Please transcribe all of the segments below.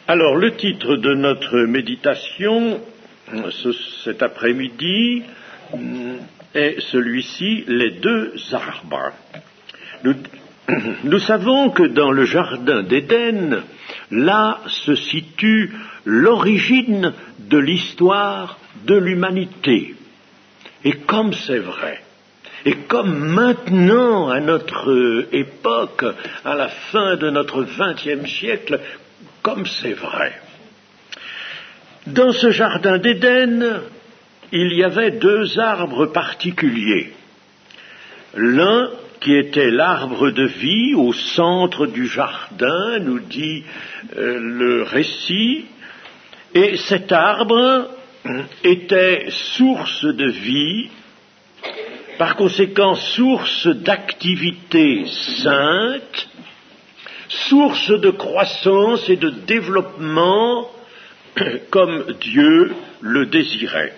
Alors, le titre de notre méditation cet après-midi est celui-ci, les deux arbres. Nous savons que dans le jardin d'Éden, là se situe l'origine de l'histoire de l'humanité. Et comme c'est vrai, et comme maintenant, à notre époque, à la fin de notre XXe siècle, comme c'est vrai. Dans ce jardin d'Éden, il y avait deux arbres particuliers. L'un qui était l'arbre de vie au centre du jardin, nous dit le récit, et cet arbre était source de vie, par conséquent source d'activité sainte, source de croissance et de développement comme Dieu le désirait.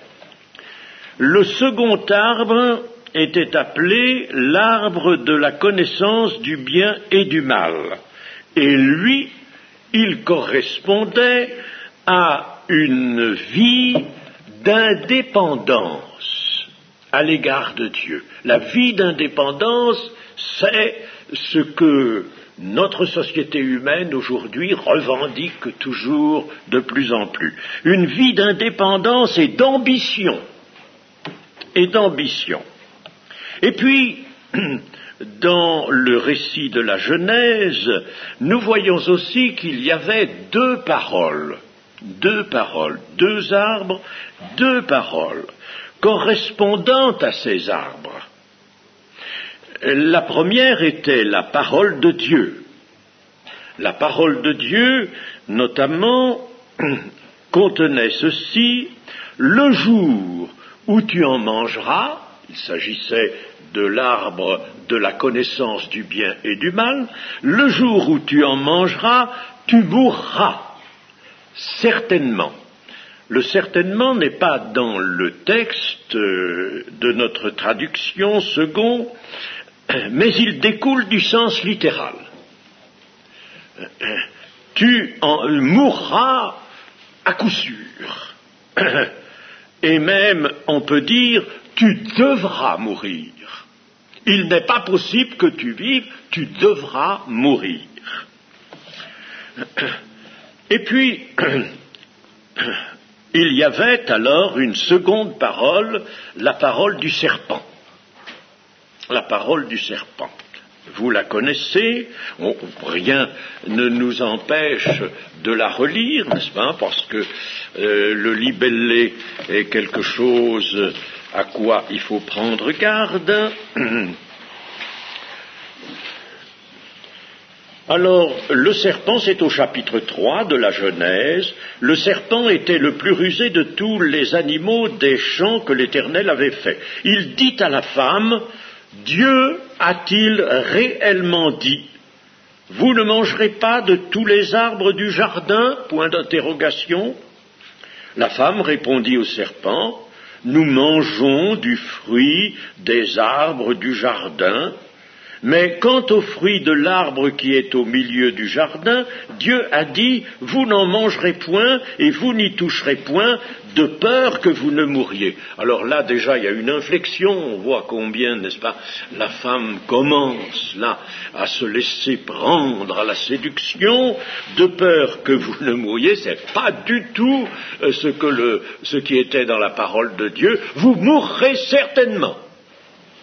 Le second arbre était appelé l'arbre de la connaissance du bien et du mal. Et lui, il correspondait à une vie d'indépendance à l'égard de Dieu. La vie d'indépendance, c'est ce que notre société humaine aujourd'hui revendique toujours de plus en plus. Une vie d'indépendance et d'ambition. Et d'ambition. Et puis, dans le récit de la Genèse, nous voyons aussi qu'il y avait deux paroles, deux arbres, deux paroles, correspondant à ces arbres. La première était la parole de Dieu. La parole de Dieu, notamment, contenait ceci: le jour où tu en mangeras, il s'agissait de l'arbre de la connaissance du bien et du mal, le jour où tu en mangeras, tu mourras, certainement. Le certainement n'est pas dans le texte de notre traduction second, mais il découle du sens littéral. Tu en mourras à coup sûr. Et même, on peut dire, tu devras mourir. Il n'est pas possible que tu vives, tu devras mourir. Et puis, il y avait alors une seconde parole, la parole du serpent. La parole du serpent. Vous la connaissez, rien ne nous empêche de la relire, n'est-ce pas, parce que le libellé est quelque chose à quoi il faut prendre garde. Alors, le serpent, c'est au chapitre 3 de la Genèse. Le serpent était le plus rusé de tous les animaux des champs que l'Éternel avait faits. Il dit à la femme: Dieu a-t-il réellement dit: vous ne mangerez pas de tous les arbres du jardin? Point d'interrogation. La femme répondit au serpent: nous mangeons du fruit des arbres du jardin, mais quant au fruit de l'arbre qui est au milieu du jardin, Dieu a dit: vous n'en mangerez point et vous n'y toucherez point, de peur que vous ne mouriez. Alors là, déjà, il y a une inflexion, on voit combien, n'est-ce pas, la femme commence là à se laisser prendre à la séduction, de peur que vous ne mouriez. C'est pas du tout ce qui était dans la parole de Dieu. Vous mourrez certainement.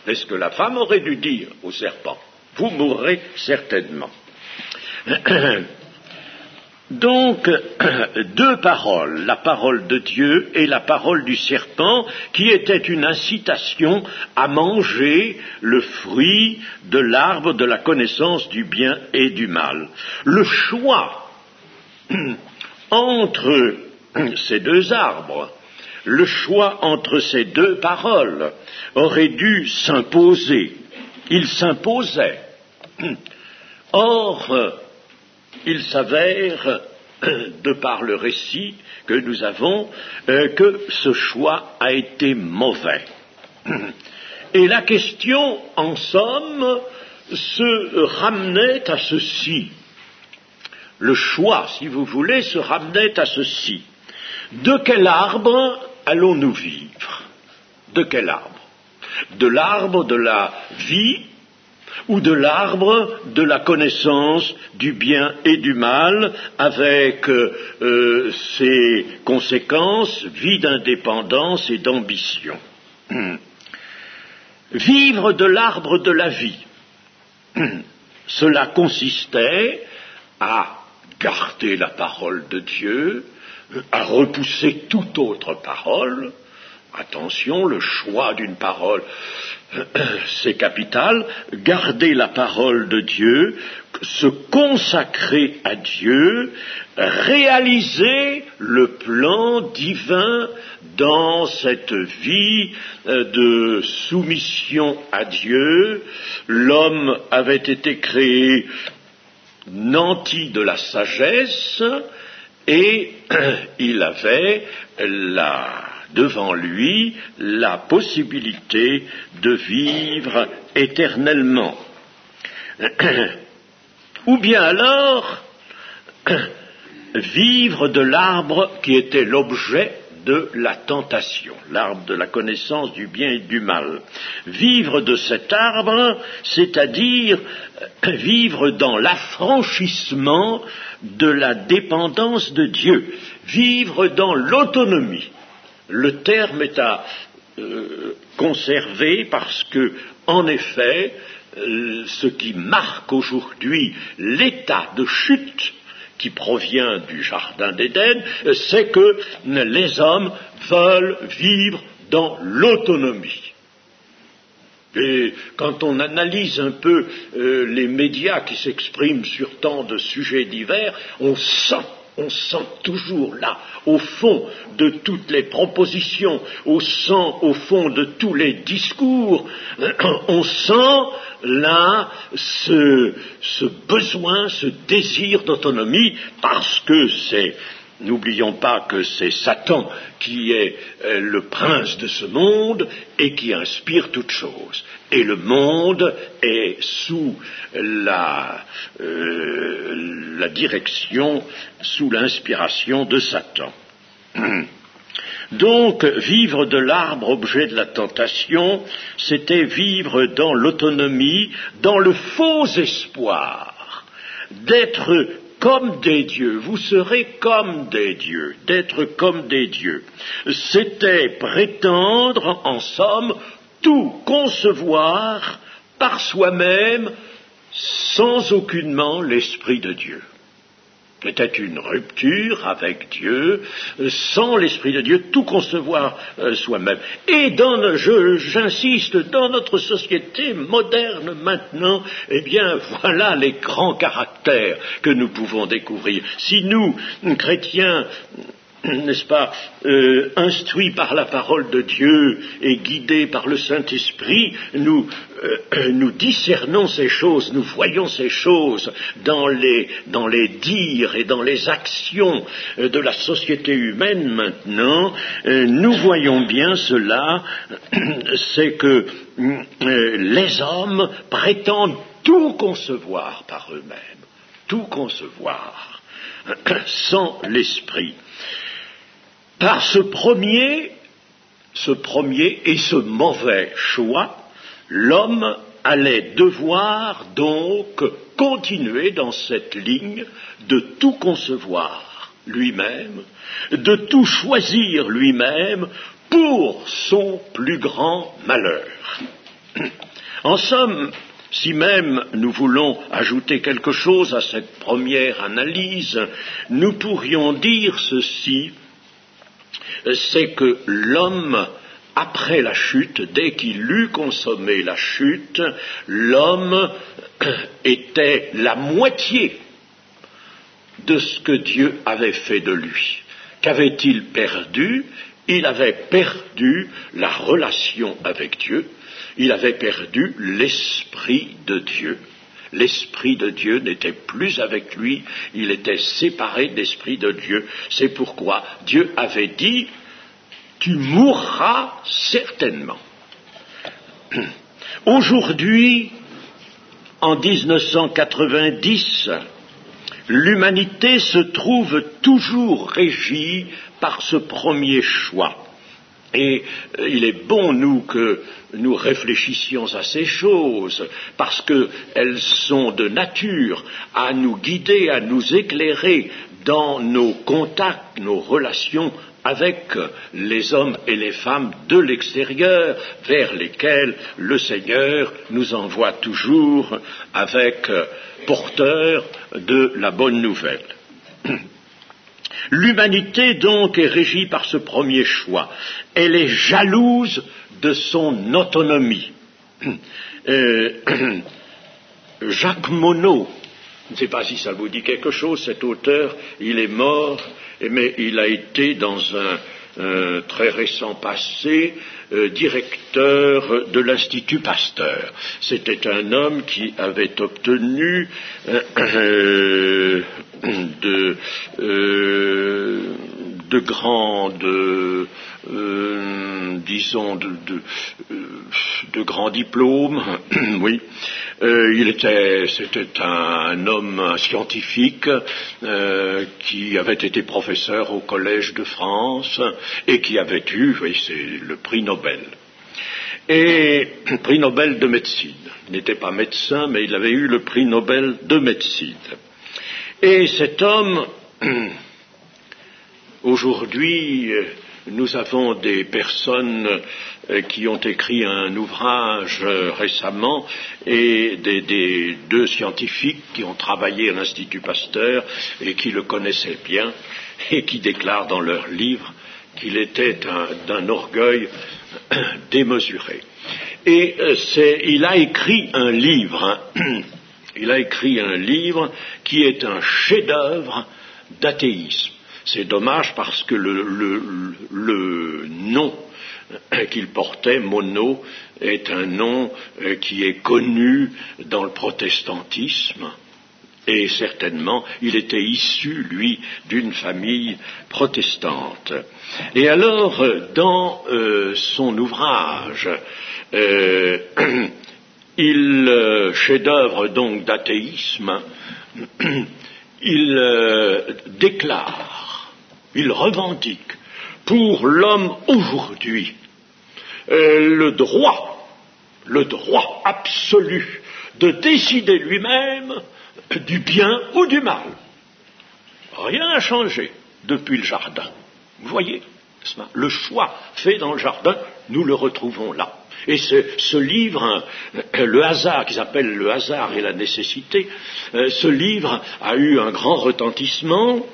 C'est ce que la femme aurait dû dire au serpent. Vous mourrez certainement. Donc, deux paroles, la parole de Dieu et la parole du serpent, qui était une incitation à manger le fruit de l'arbre de la connaissance du bien et du mal. Le choix entre ces deux arbres, le choix entre ces deux paroles aurait dû s'imposer. Il s'imposait. Or, il s'avère, de par le récit que nous avons, que ce choix a été mauvais. Et la question, en somme, se ramenait à ceci. le choix, si vous voulez, se ramenait à ceci. De quel arbre allons-nous vivre? De quel arbre? De l'arbre de la vie ou de l'arbre de la connaissance du bien et du mal, avec ses conséquences, vie d'indépendance et d'ambition. Vivre de l'arbre de la vie, cela consistait à garder la parole de Dieu, à repousser toute autre parole. Attention, le choix d'une parole, c'est capital. Garder la parole de Dieu, se consacrer à Dieu, réaliser le plan divin dans cette vie de soumission à Dieu. L'homme avait été créé nanti de la sagesse et il avait devant lui la possibilité de vivre éternellement. Ou bien alors vivre de l'arbre qui était l'objet de la tentation, l'arbre de la connaissance du bien et du mal. Vivre de cet arbre, c'est-à-dire vivre dans l'affranchissement de la dépendance de Dieu, vivre dans l'autonomie. Le terme est à conserver parce que, en effet, ce qui marque aujourd'hui l'état de chute qui provient du Jardin d'Éden, c'est que les hommes veulent vivre dans l'autonomie. Et quand on analyse un peu les médias qui s'expriment sur tant de sujets divers, on sent toujours là, au fond de toutes les propositions, au fond de tous les discours, on sent là ce besoin, ce désir d'autonomie, parce que n'oublions pas que c'est Satan qui est le prince de ce monde et qui inspire toutes choses. Et le monde est sous la direction, sous l'inspiration de Satan. Donc, vivre de l'arbre objet de la tentation, c'était vivre dans l'autonomie, dans le faux espoir d'être comme des dieux. Vous serez comme des dieux, d'être comme des dieux. C'était prétendre, en somme, tout concevoir par soi-même sans aucunement l'Esprit de Dieu. C'était une rupture avec Dieu, sans l'Esprit de Dieu, tout concevoir soi-même. Et j'insiste, dans notre société moderne maintenant, eh bien, voilà les grands caractères que nous pouvons découvrir. Si nous, chrétiens, n'est-ce pas, instruits par la parole de Dieu et guidés par le Saint-Esprit, nous discernons ces choses, nous voyons ces choses dans les dires et dans les actions de la société humaine maintenant, nous voyons bien cela, c'est que les hommes prétendent tout concevoir par eux-mêmes, tout concevoir, sans l'Esprit. Par ce premier et ce mauvais choix, l'homme allait devoir donc continuer dans cette ligne de tout concevoir lui-même, de tout choisir lui-même pour son plus grand malheur. En somme, si même nous voulons ajouter quelque chose à cette première analyse, nous pourrions dire ceci, c'est que l'homme, après la chute, dès qu'il eut consommé la chute, l'homme était la moitié de ce que Dieu avait fait de lui. Qu'avait-il perdu? Il avait perdu la relation avec Dieu, il avait perdu l'Esprit de Dieu. L'Esprit de Dieu n'était plus avec lui, il était séparé de l'Esprit de Dieu. C'est pourquoi Dieu avait dit, tu mourras certainement. Aujourd'hui, en 1990, l'humanité se trouve toujours régie par ce premier choix. Et il est bon, nous, que nous réfléchissions à ces choses, parce qu'elles sont de nature à nous guider, à nous éclairer dans nos contacts, nos relations avec les hommes et les femmes de l'extérieur, vers lesquels le Seigneur nous envoie toujours avec porteur de la bonne nouvelle. L'humanité, donc, est régie par ce premier choix. Elle est jalouse de son autonomie. Jacques Monod, je ne sais pas si ça vous dit quelque chose, cet auteur, il est mort, mais il a été dans un très récent passé directeur de l'Institut Pasteur. C'était un homme qui avait obtenu de grandes disons de grands diplômes, oui. C'était un homme, un scientifique qui avait été professeur au Collège de France et qui avait eu, c'est le prix Nobel. Et prix Nobel de médecine. Il n'était pas médecin, mais il avait eu le prix Nobel de médecine. Et cet homme, aujourd'hui, nous avons des personnes qui ont écrit un ouvrage récemment et des deux scientifiques qui ont travaillé à l'Institut Pasteur et qui le connaissaient bien et qui déclarent dans leur livre qu'il était d'un orgueil démesuré. Et il a écrit un livre, il a écrit un livre qui est un chef-d'œuvre d'athéisme. C'est dommage parce que le nom qu'il portait, Monod, est un nom qui est connu dans le protestantisme. Et certainement, il était issu, lui, d'une famille protestante. Et alors, dans son ouvrage, chef-d'œuvre donc d'athéisme, il déclare, il revendique pour l'homme aujourd'hui le droit absolu de décider lui-même du bien ou du mal. Rien n'a changé depuis le jardin. Vous voyez, le choix fait dans le jardin, nous le retrouvons là. Et ce livre, Le hasard, qui s'appelle Le hasard et la nécessité, ce livre a eu un grand retentissement.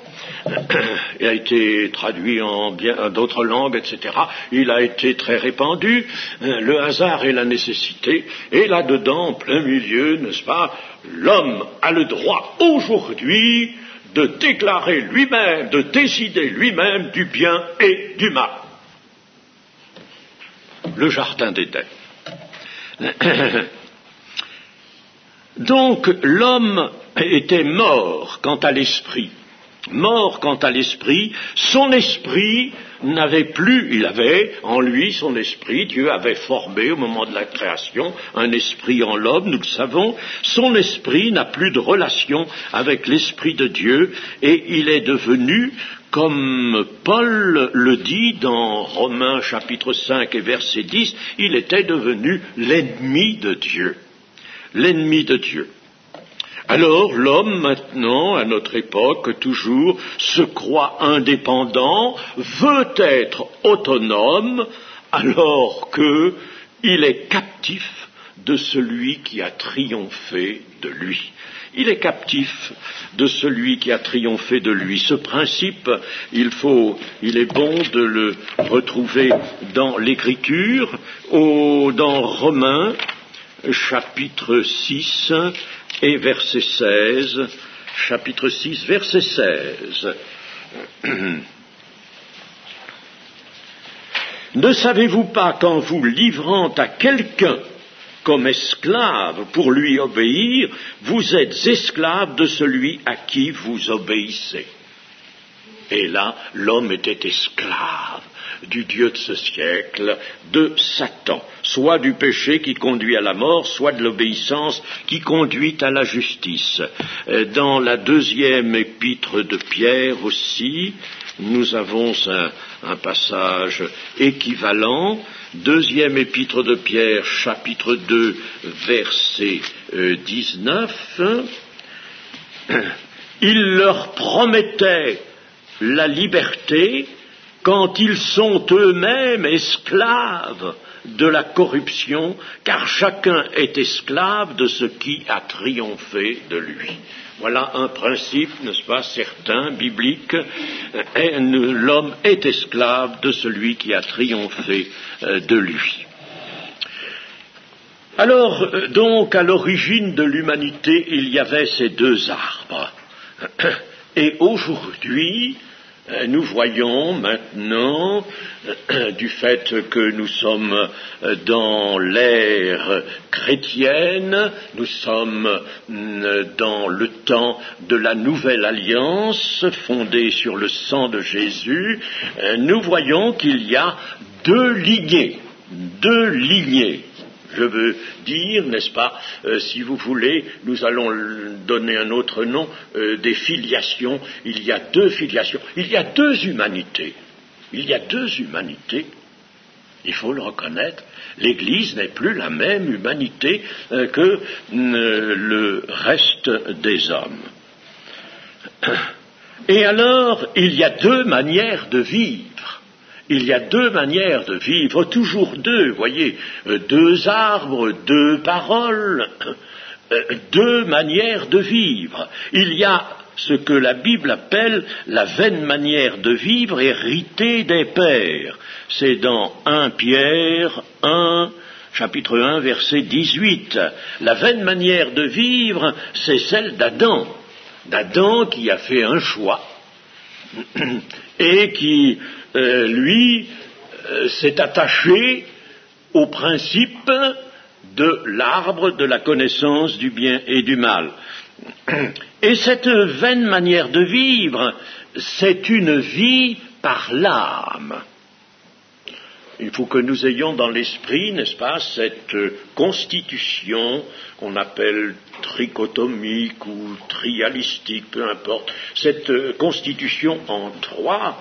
Il a été traduit en d'autres langues, etc. Il a été très répandu, le hasard et la nécessité, et là-dedans, en plein milieu, n'est-ce pas, l'homme a le droit aujourd'hui de déclarer lui-même, de décider lui-même du bien et du mal. Le jardin d'Éden. Donc, l'homme était mort quant à l'esprit. Mort quant à l'esprit, son esprit n'avait plus, il avait en lui son esprit, Dieu avait formé au moment de la création un esprit en l'homme, nous le savons, son esprit n'a plus de relation avec l'esprit de Dieu et il est devenu, comme Paul le dit dans Romains chapitre 5 et verset 10, il était devenu l'ennemi de Dieu. L'ennemi de Dieu. Alors l'homme maintenant, à notre époque, toujours se croit indépendant, veut être autonome, alors qu'il est captif de celui qui a triomphé de lui. Il est captif de celui qui a triomphé de lui. Ce principe, il est bon de le retrouver dans l'Écriture, dans Romains, chapitre 6, et verset 16, chapitre 6, verset 16. Ne savez-vous pas qu'en vous livrant à quelqu'un comme esclave pour lui obéir, vous êtes esclave de celui à qui vous obéissez? Et là, l'homme était esclave du Dieu de ce siècle, de Satan, soit du péché qui conduit à la mort, soit de l'obéissance qui conduit à la justice. Dans la deuxième épître de Pierre aussi, nous avons un passage équivalent. Deuxième épître de Pierre, chapitre 2, verset 19. Il leur promettait la liberté quand ils sont eux-mêmes esclaves de la corruption, car chacun est esclave de ce qui a triomphé de lui. Voilà un principe, n'est-ce pas, certain, biblique. L'homme est esclave de celui qui a triomphé de lui. Alors, donc, à l'origine de l'humanité, il y avait ces deux arbres. Et aujourd'hui, nous voyons maintenant, du fait que nous sommes dans l'ère chrétienne, nous sommes dans le temps de la nouvelle alliance fondée sur le sang de Jésus, nous voyons qu'il y a deux lignées. Je veux dire, n'est-ce pas, si vous voulez, nous allons donner un autre nom, des filiations. Il y a deux filiations, il y a deux humanités. Il faut le reconnaître. L'Église n'est plus la même humanité que le reste des hommes. Et alors, il y a deux manières de vivre. Il y a deux manières de vivre, toujours deux, voyez, deux arbres, deux paroles, deux manières de vivre. Il y a ce que la Bible appelle la vaine manière de vivre héritée des pères. C'est dans 1 Pierre 1, chapitre 1, verset 18. La vaine manière de vivre, c'est celle d'Adam. D'Adam qui a fait un choix et qui lui s'est attaché au principe de l'arbre de la connaissance du bien et du mal. Et cette vaine manière de vivre, c'est une vie par l'âme. Il faut que nous ayons dans l'esprit, n'est-ce pas, cette constitution qu'on appelle trichotomique ou trialistique, peu importe, cette constitution en trois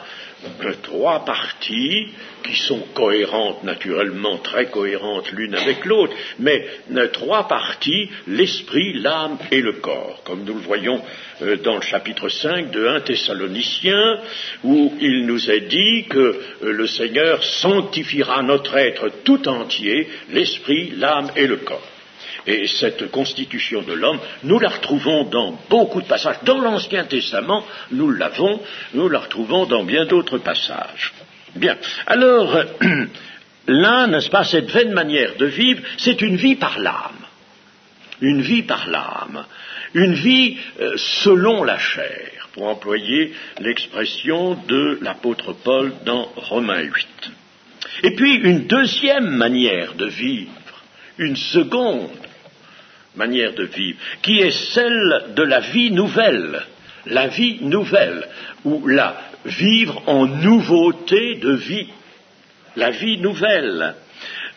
parties qui sont cohérentes, naturellement très cohérentes l'une avec l'autre, mais trois parties, l'esprit, l'âme et le corps, comme nous le voyons dans le chapitre 5 de 1 Thessaloniciens, où il nous est dit que le Seigneur sanctifiera notre être tout entier, l'esprit, l'âme et le corps. Et cette constitution de l'homme, nous la retrouvons dans beaucoup de passages. Dans l'Ancien Testament, nous la retrouvons dans bien d'autres passages. Bien. Alors, là, n'est-ce pas, cette vaine manière de vivre, c'est une vie par l'âme. Une vie par l'âme. Une vie selon la chair, pour employer l'expression de l'apôtre Paul dans Romains 8. Et puis, une deuxième manière de vivre, une seconde manière de vivre, qui est celle de la vie nouvelle, ou la vivre en nouveauté de vie, la vie nouvelle.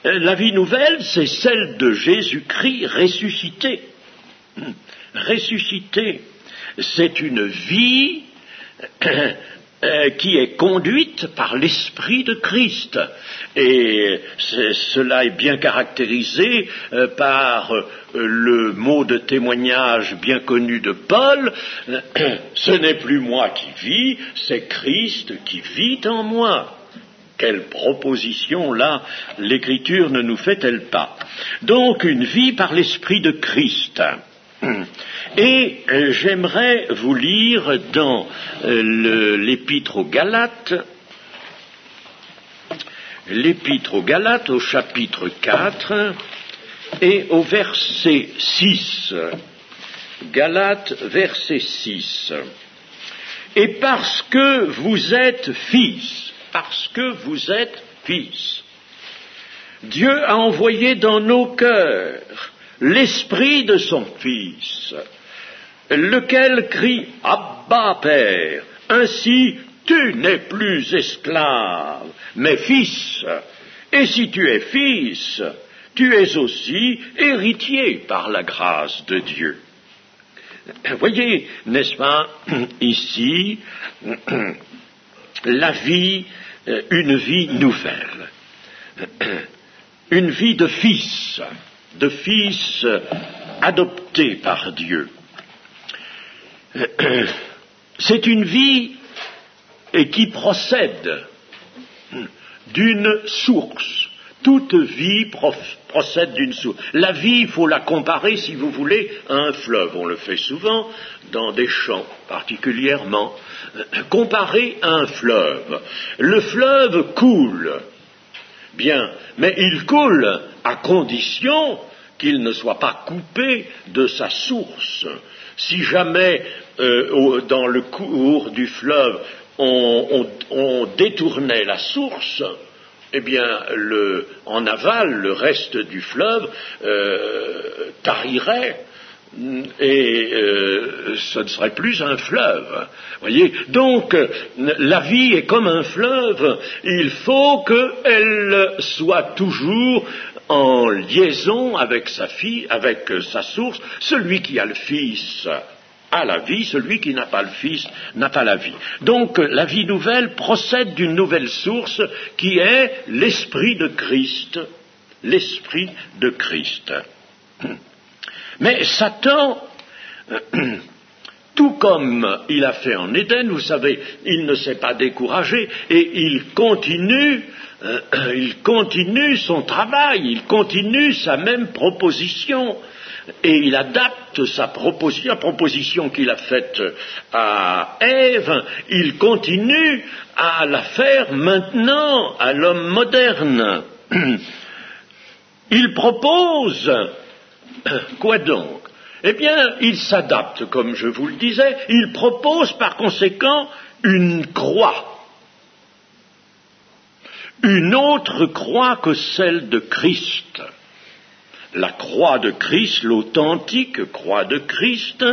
La vie nouvelle, c'est celle de Jésus-Christ ressuscité. C'est une vie qui est conduite par l'Esprit de Christ. Et cela est bien caractérisé par le mot de témoignage bien connu de Paul, ce n'est plus moi qui vis, c'est Christ qui vit en moi. Quelle proposition, là, l'Écriture ne nous fait-elle pas? Donc, une vie par l'Esprit de Christ. Et j'aimerais vous lire dans l'Épître aux Galates, au chapitre 4 et au verset 6. Galates, verset 6. Et parce que vous êtes fils, Dieu a envoyé dans nos cœurs l'esprit de son Fils, lequel crie « Abba, Père ». Ainsi, Tu n'es plus esclave, mais fils. Et si tu es fils, tu es aussi héritier par la grâce de Dieu. Voyez, n'est-ce pas, ici, la vie, une vie nouvelle, une vie de fils adopté par Dieu. C'est une vie qui procède d'une source. Toute vie procède d'une source. La vie, il faut la comparer, si vous voulez, à un fleuve. On le fait souvent dans des champs, particulièrement. Comparer à un fleuve. Le fleuve coule. Bien, mais il coule à condition qu'il ne soit pas coupé de sa source. Si jamais, dans le cours du fleuve, on détournait la source, eh bien, en aval, le reste du fleuve tarirait et ce ne serait plus un fleuve. Voyez, donc la vie est comme un fleuve. Il faut qu'elle soit toujours en liaison avec avec sa source. Celui qui a le Fils a la vie, celui qui n'a pas le Fils n'a pas la vie. Donc la vie nouvelle procède d'une nouvelle source qui est l'Esprit de Christ. L'Esprit de Christ. Mais Satan, tout comme il a fait en Éden, vous savez, il ne s'est pas découragé et il continue son travail, il continue sa même proposition. Et il adapte sa proposition, la proposition qu'il a faite à Ève, il continue à la faire maintenant à l'homme moderne. Il propose, quoi donc? Eh bien, il s'adapte, comme je vous le disais, il propose par conséquent une croix. Une autre croix que celle de Christ. La croix de Christ, l'authentique croix de Christ,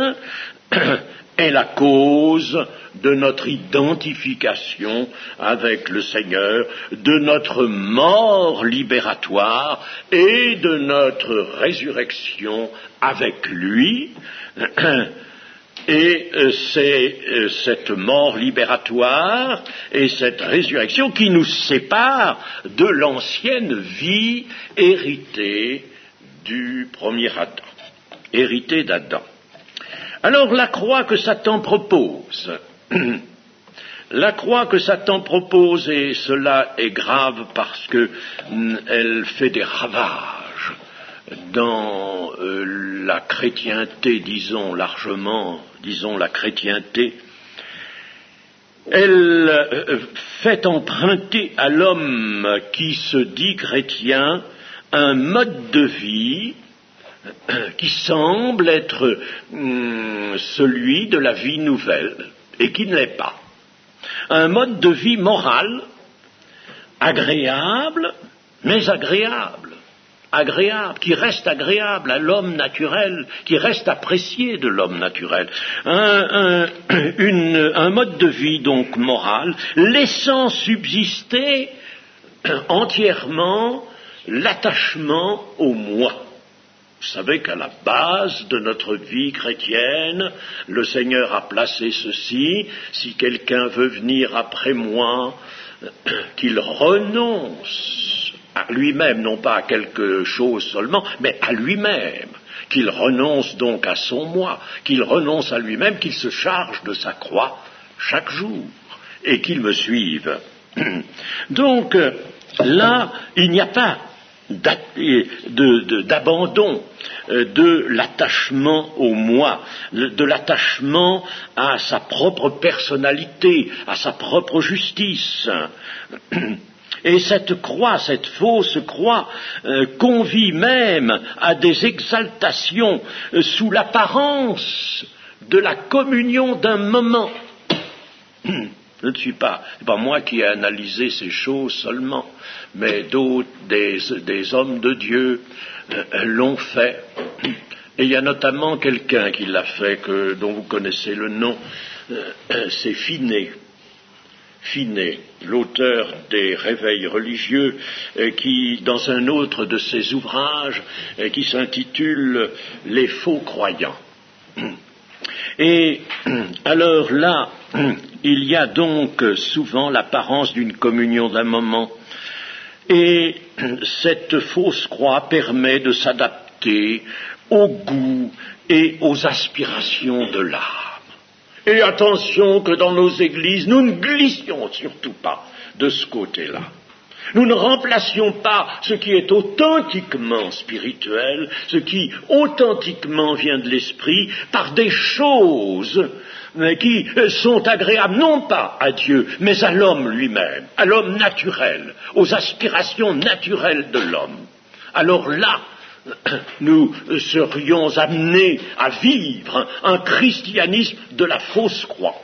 est la cause de notre identification avec le Seigneur, de notre mort libératoire et de notre résurrection avec lui. Et c'est cette mort libératoire et cette résurrection qui nous sépare de l'ancienne vie héritée du premier Adam, hérité d'Adam. Alors la croix que Satan propose, et cela est grave parce que elle fait des ravages dans la chrétienté, disons la chrétienté, elle fait emprunter à l'homme qui se dit chrétien un mode de vie qui semble être celui de la vie nouvelle et qui ne l'est pas. Un mode de vie moral, agréable, mais agréable, qui reste agréable à l'homme naturel, qui reste apprécié de l'homme naturel. Un mode de vie donc moral, laissant subsister entièrement l'attachement au moi. Vous savez qu'à la base de notre vie chrétienne, le Seigneur a placé ceci: si quelqu'un veut venir après moi, qu'il renonce à lui-même, non pas à quelque chose seulement, mais à lui-même, qu'il renonce donc à son moi, qu'il renonce à lui-même, qu'il se charge de sa croix chaque jour, et qu'il me suive. Donc, là, il n'y a pas d'abandon de l'attachement au moi, de l'attachement à sa propre personnalité, à sa propre justice. Et cette croix, cette fausse croix, convie même à des exaltations sous l'apparence de la communion d'un moment. Ce n'est pas moi qui ai analysé ces choses seulement, mais d'autres, des hommes de Dieu l'ont fait. Et il y a notamment quelqu'un qui l'a fait, dont vous connaissez le nom, c'est Finet. Finet, l'auteur des Réveils religieux, qui, dans un autre de ses ouvrages, qui s'intitule « Les faux croyants ». Et alors là, il y a donc souvent l'apparence d'une communion d'un moment, et cette fausse croix permet de s'adapter au goût et aux aspirations de l'âme. Et attention que dans nos églises, nous ne glissions surtout pas de ce côté-là. Nous ne remplacions pas ce qui est authentiquement spirituel, ce qui authentiquement vient de l'esprit, par des choses qui sont agréables non pas à Dieu, mais à l'homme lui-même, à l'homme naturel, aux aspirations naturelles de l'homme. Alors là, nous serions amenés à vivre un christianisme de la fausse croix.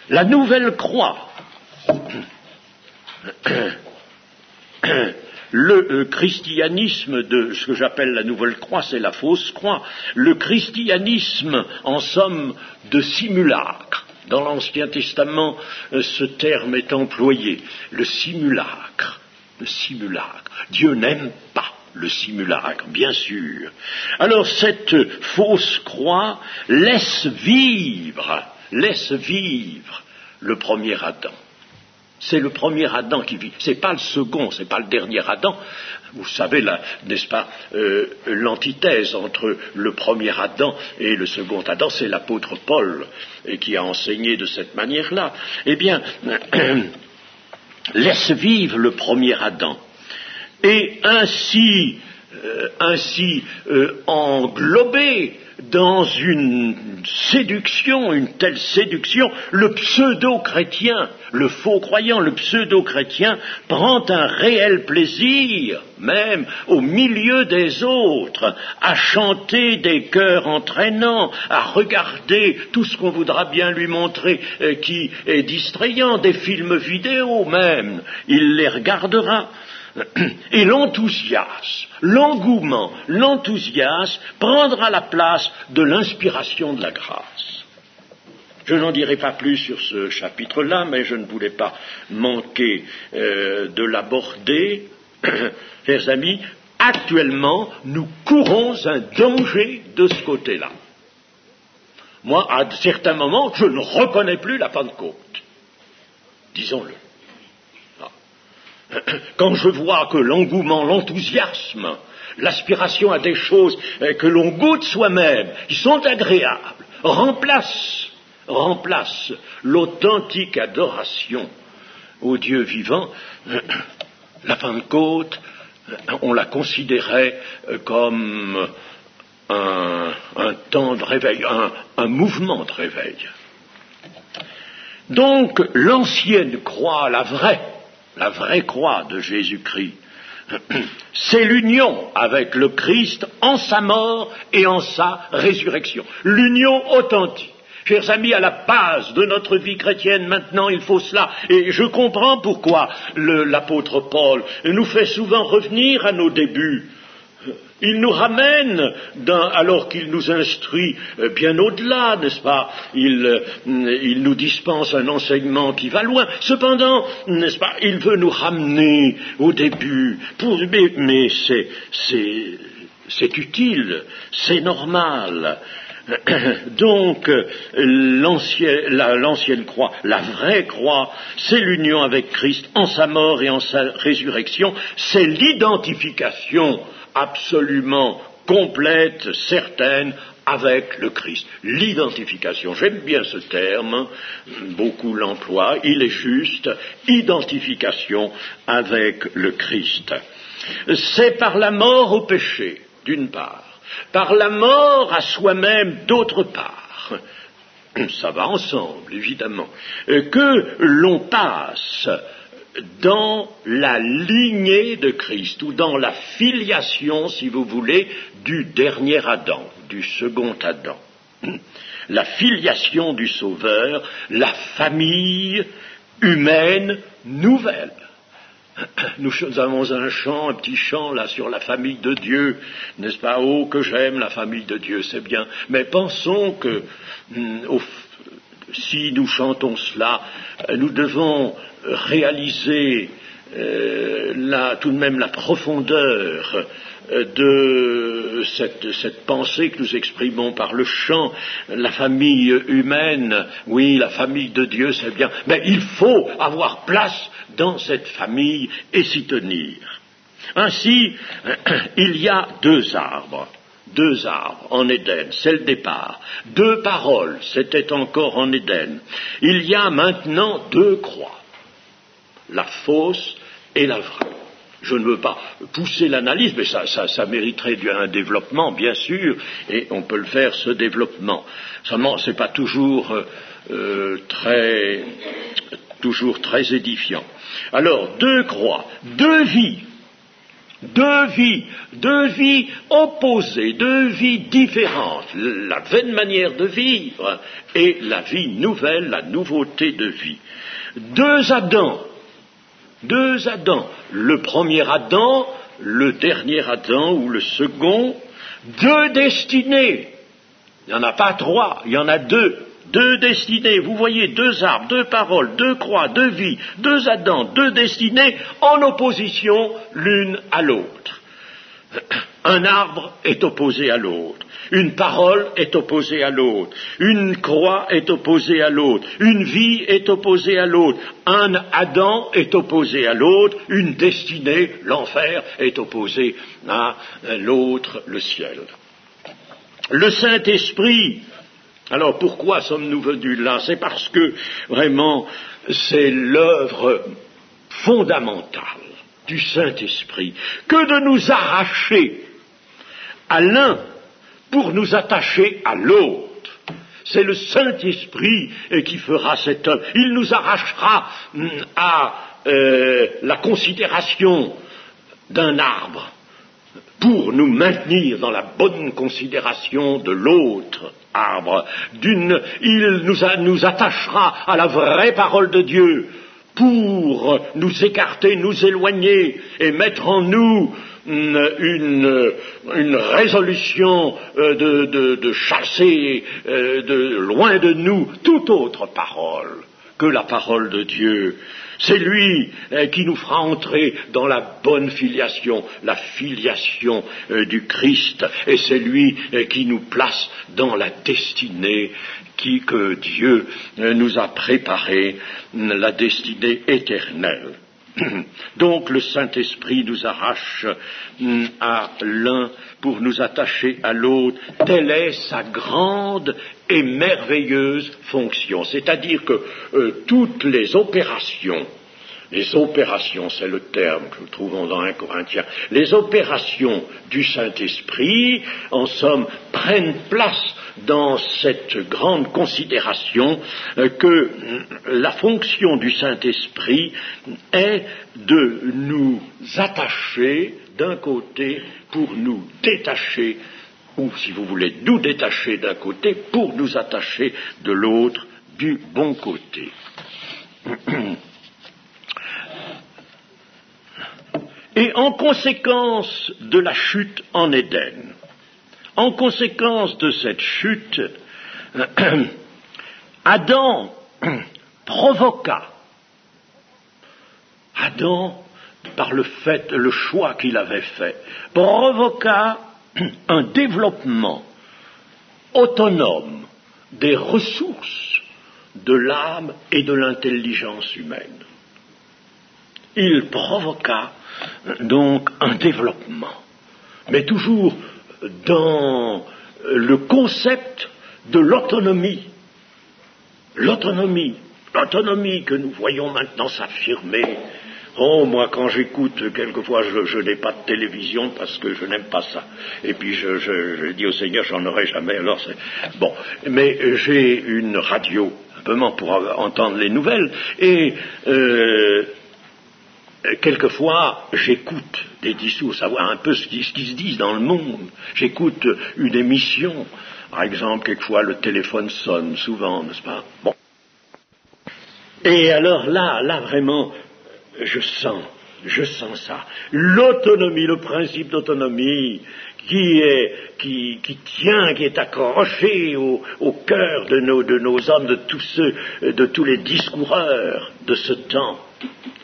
La nouvelle croix, le christianisme de ce que j'appelle la nouvelle croix, c'est la fausse croix. Le christianisme, en somme, de simulacre. Dans l'Ancien Testament, ce terme est employé, le simulacre. Le simulacre. Dieu n'aime pas le simulacre, bien sûr. Alors cette fausse croix laisse vivre le premier Adam. C'est le premier Adam qui vit. C'est pas le second, c'est pas le dernier Adam. Vous savez, n'est-ce pas, l'antithèse entre le premier Adam et le second Adam, c'est l'apôtre Paul qui a enseigné de cette manière-là. Eh bien, laisse vivre le premier Adam, et ainsi englober dans une telle séduction, le pseudo-chrétien, le faux croyant, le pseudo-chrétien prend un réel plaisir, même au milieu des autres, à chanter des chœurs entraînants, à regarder tout ce qu'on voudra bien lui montrer qui est distrayant, des films vidéo même, il les regardera. Et l'enthousiasme, l'engouement, l'enthousiasme prendra la place de l'inspiration de la grâce. Je n'en dirai pas plus sur ce chapitre-là, mais je ne voulais pas manquer de l'aborder. Chers amis, actuellement, nous courons un danger de ce côté-là. Moi, à certains moments, je ne reconnais plus la Pentecôte. Disons-le. Quand je vois que l'engouement, l'enthousiasme, l'aspiration à des choses que l'on goûte soi-même, qui sont agréables, remplace l'authentique adoration au Dieu vivant, la Pentecôte, on la considérait comme un temps de réveil, un mouvement de réveil. Donc, l'ancienne croix, la vraie croix de Jésus-Christ, c'est l'union avec le Christ en sa mort et en sa résurrection. L'union authentique. Chers amis, à la base de notre vie chrétienne, maintenant, il faut cela. Et je comprends pourquoi l'apôtre Paul nous fait souvent revenir à nos débuts. Il nous ramène, alors qu'il nous instruit bien au-delà, n'est-ce pas? Il nous dispense un enseignement qui va loin. Cependant, n'est-ce pas, il veut nous ramener au début. Mais c'est utile, c'est normal. Donc, l'ancienne croix, la vraie croix, c'est l'union avec Christ en sa mort et en sa résurrection. C'est l'identification absolument complète, certaine, avec le Christ. L'identification, j'aime bien ce terme, beaucoup l'emploient, il est juste, identification avec le Christ. C'est par la mort au péché, d'une part, par la mort à soi-même, d'autre part. Ça va ensemble, évidemment, que l'on passe dans la lignée de Christ, ou dans la filiation, si vous voulez, du dernier Adam, du second Adam. La filiation du Sauveur, la famille humaine nouvelle. Nous avons un petit chant là sur la famille de Dieu, n'est-ce pas? Oh, que j'aime la famille de Dieu, c'est bien. Mais pensons que si nous chantons cela, nous devons réaliser tout de même la profondeur de cette pensée que nous exprimons par le chant. La famille humaine, oui, la famille de Dieu, c'est bien, mais il faut avoir place dans cette famille et s'y tenir. Ainsi, il y a deux arbres en Éden, c'est le départ. Deux paroles, c'était encore en Éden. Il y a maintenant deux croix, la fausse et la vraie. Je ne veux pas pousser l'analyse, mais ça mériterait un développement, bien sûr, et on peut le faire, ce développement. Seulement, c'est pas toujours très édifiant. Alors, deux croix, deux vies opposées, deux vies différentes, la vaine manière de vivre et la vie nouvelle, la nouveauté de vie. Deux Adams, le premier Adam, le dernier Adam ou le second, deux destinées. Il n'y en a pas trois, il y en a deux. Deux destinées, vous voyez, deux arbres, deux paroles, deux croix, deux vies, deux Adams, deux destinées en opposition l'une à l'autre. Un arbre est opposé à l'autre, une parole est opposée à l'autre, une croix est opposée à l'autre, une vie est opposée à l'autre, un Adam est opposé à l'autre, une destinée, l'enfer, est opposé à l'autre, le ciel. Le Saint-Esprit, alors pourquoi sommes-nous venus là? C'est parce que vraiment c'est l'œuvre fondamentale du Saint-Esprit que de nous arracher à l'un pour nous attacher à l'autre. C'est le Saint-Esprit qui fera cette œuvre. Il nous arrachera à la considération d'un arbre pour nous maintenir dans la bonne considération de l'autre arbre. Il nous attachera à la vraie parole de Dieu pour nous écarter, nous éloigner et mettre en nous une résolution de chasser loin de nous toute autre parole que la parole de Dieu. C'est lui qui nous fera entrer dans la bonne filiation, la filiation du Christ, et c'est lui qui nous place dans la destinée que Dieu nous a préparée, la destinée éternelle. Donc le Saint-Esprit nous arrache à l'un pour nous attacher à l'autre. Telle est sa grande et merveilleuse fonction. C'est-à-dire que toutes les opérations, c'est le terme que nous trouvons dans 1 Corinthiens, les opérations du Saint-Esprit, en somme, prennent place dans cette grande considération que la fonction du Saint-Esprit est de nous attacher d'un côté pour nous détacher, ou si vous voulez, nous détacher d'un côté pour nous attacher de l'autre du bon côté. Et en conséquence de la chute en Éden, en conséquence de cette chute, Adam provoqua, par le choix qu'il avait fait, provoqua un développement autonome des ressources de l'âme et de l'intelligence humaine. Il provoqua donc un développement, mais toujours dans le concept de l'autonomie. L'autonomie que nous voyons maintenant s'affirmer. Oh, moi, quand j'écoute, quelquefois, je n'ai pas de télévision parce que je n'aime pas ça. Et puis, je dis au Seigneur, j'en aurai jamais, alors c'est... Bon, mais j'ai une radio, simplement pour entendre les nouvelles, et quelquefois, j'écoute des discours, savoir un peu ce qui se dit dans le monde. J'écoute une émission, par exemple, quelquefois le téléphone sonne, souvent, n'est-ce pas? Bon. Et alors là, vraiment, je sens je sens ça. L'autonomie, le principe d'autonomie qui tient, qui est accroché au cœur de nos hommes, de tous les discoureurs de ce temps.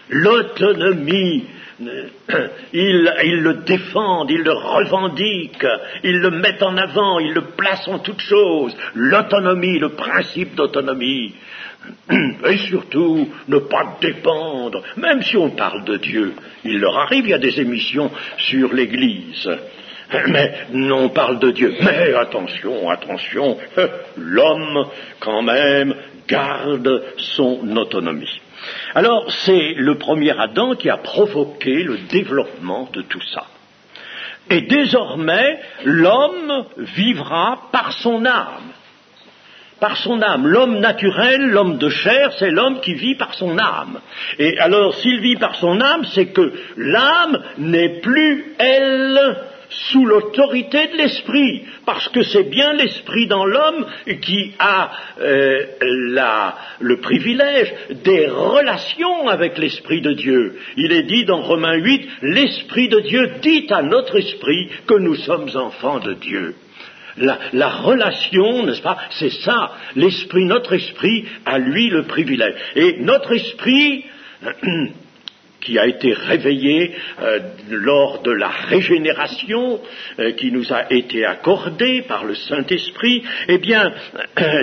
L'autonomie, ils le défendent, ils le revendiquent, ils le mettent en avant, ils le placent en toute chose. L'autonomie, le principe d'autonomie. Et surtout, ne pas dépendre, même si on parle de Dieu. Il leur arrive, il y a des émissions sur l'Église. Mais on parle de Dieu. Mais attention, l'homme, quand même, garde son autonomie. Alors, c'est le premier Adam qui a provoqué le développement de tout ça. Et désormais, l'homme vivra par son âme. Par son âme. L'homme naturel, l'homme de chair, c'est l'homme qui vit par son âme. Et alors, s'il vit par son âme, c'est que l'âme n'est plus, elle, sous l'autorité de l'esprit, parce que c'est bien l'esprit dans l'homme qui a le privilège des relations avec l'esprit de Dieu. Il est dit dans Romains 8, l'esprit de Dieu dit à notre esprit que nous sommes enfants de Dieu. La relation, n'est-ce pas, c'est ça, l'esprit, notre esprit a lui le privilège. Et notre esprit qui a été réveillé lors de la régénération qui nous a été accordée par le Saint-Esprit, eh bien,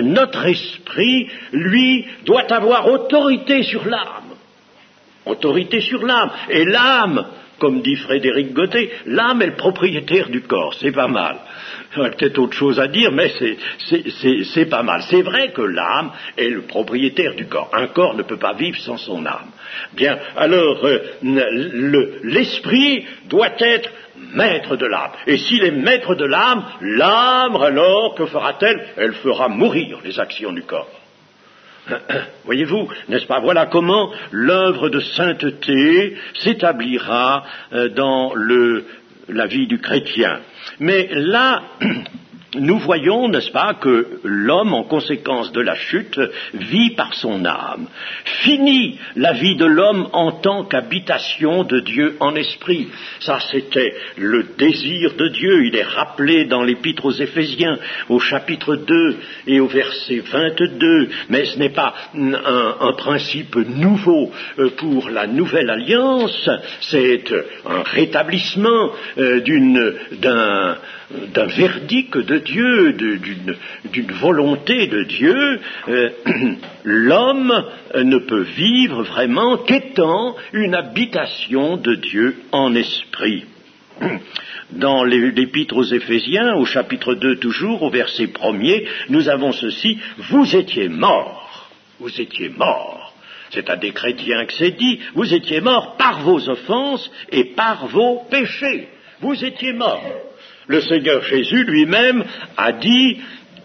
notre esprit, lui, doit avoir autorité sur l'âme. Autorité sur l'âme. Et l'âme, comme dit Frédéric Godet, l'âme est le propriétaire du corps, c'est pas mal. Il y a peut-être autre chose à dire, mais c'est pas mal. C'est vrai que l'âme est le propriétaire du corps. Un corps ne peut pas vivre sans son âme. Bien, alors, l'esprit doit être maître de l'âme. Et s'il est maître de l'âme, alors, que fera-t-elle? Elle fera mourir les actions du corps. Voyez-vous, n'est-ce pas? Voilà comment l'œuvre de sainteté s'établira dans la vie du chrétien. Mais là, nous voyons, n'est-ce pas, que l'homme, en conséquence de la chute, vit par son âme. Fini la vie de l'homme en tant qu'habitation de Dieu en esprit. Ça, c'était le désir de Dieu. Il est rappelé dans l'Épître aux Éphésiens, au chapitre 2 et au verset 22. Mais ce n'est pas un principe nouveau pour la nouvelle alliance. C'est un rétablissement d'un verdict de Dieu, d'une volonté de Dieu. L'homme ne peut vivre vraiment qu'étant une habitation de Dieu en esprit. Dans l'Épître aux Éphésiens, au chapitre 2 toujours, au verset 1er, nous avons ceci: vous étiez morts. C'est à des chrétiens que c'est dit, vous étiez morts par vos offenses et par vos péchés. Vous étiez morts. Le Seigneur Jésus lui-même a dit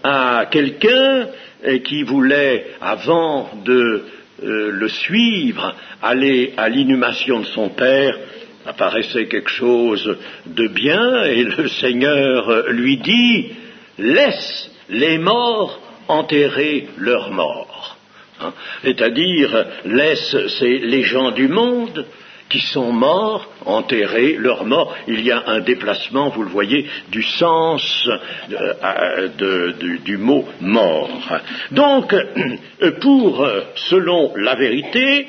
à quelqu'un qui voulait, avant de le suivre, aller à l'inhumation de son Père, apparaissait quelque chose de bien, et le Seigneur lui dit: laisse les morts enterrer leurs morts. C'est-à-dire, laisse les gens du monde qui sont morts, enterrer leurs morts. Il y a un déplacement, vous le voyez, du sens du mot mort. Donc, selon la vérité,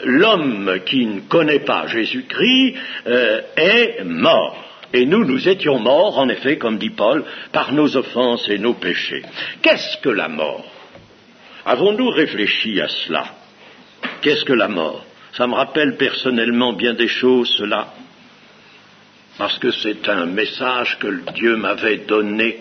l'homme qui ne connaît pas Jésus-Christ est mort. Et nous étions morts, en effet, comme dit Paul, par nos offenses et nos péchés. Qu'est-ce que la mort? Avons-nous réfléchi à cela? Qu'est-ce que la mort? Ça me rappelle personnellement bien des choses, cela, parce que c'est un message que Dieu m'avait donné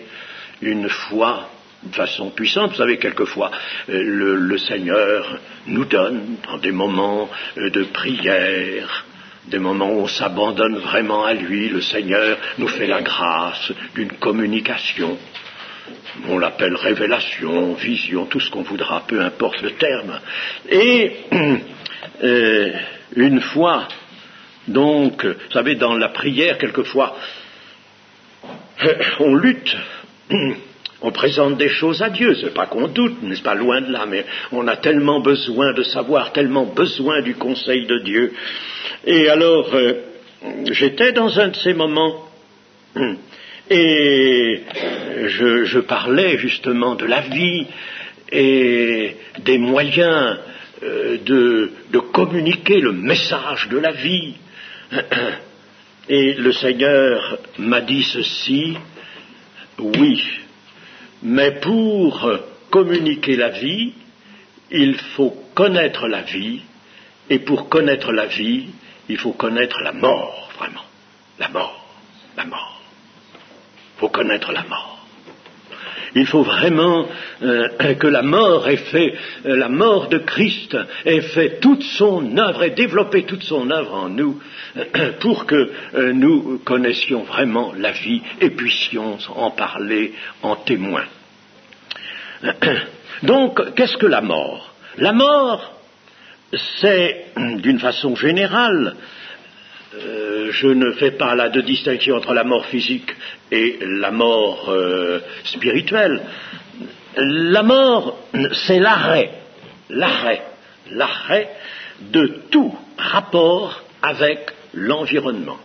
une fois, de façon puissante. Vous savez, quelquefois, le Seigneur nous donne, dans des moments de prière, des moments où on s'abandonne vraiment à lui, le Seigneur nous fait la grâce d'une communication. On l'appelle révélation, vision, tout ce qu'on voudra, peu importe le terme. Et une fois, donc, vous savez, dans la prière, quelquefois, on lutte On présente des choses à Dieu, c'est pas qu'on doute, n'est-ce pas, loin de là, mais on a tellement besoin de savoir, tellement besoin du conseil de Dieu. Et alors, j'étais dans un de ces moments, et je parlais justement de la vie et des moyens de communiquer le message de la vie. Et le Seigneur m'a dit ceci: oui, mais pour communiquer la vie, il faut connaître la vie, et pour connaître la vie, il faut connaître la mort, vraiment. La mort. Il faut connaître la mort. Il faut vraiment que la mort la mort de Christ ait fait toute son œuvre et développé toute son œuvre en nous pour que nous connaissions vraiment la vie et puissions en parler en témoin. Donc, qu'est-ce que la mort? La mort, c'est, d'une façon générale, je ne fais pas là de distinction entre la mort physique et la mort spirituelle. La mort, c'est l'arrêt de tout rapport avec l'environnement.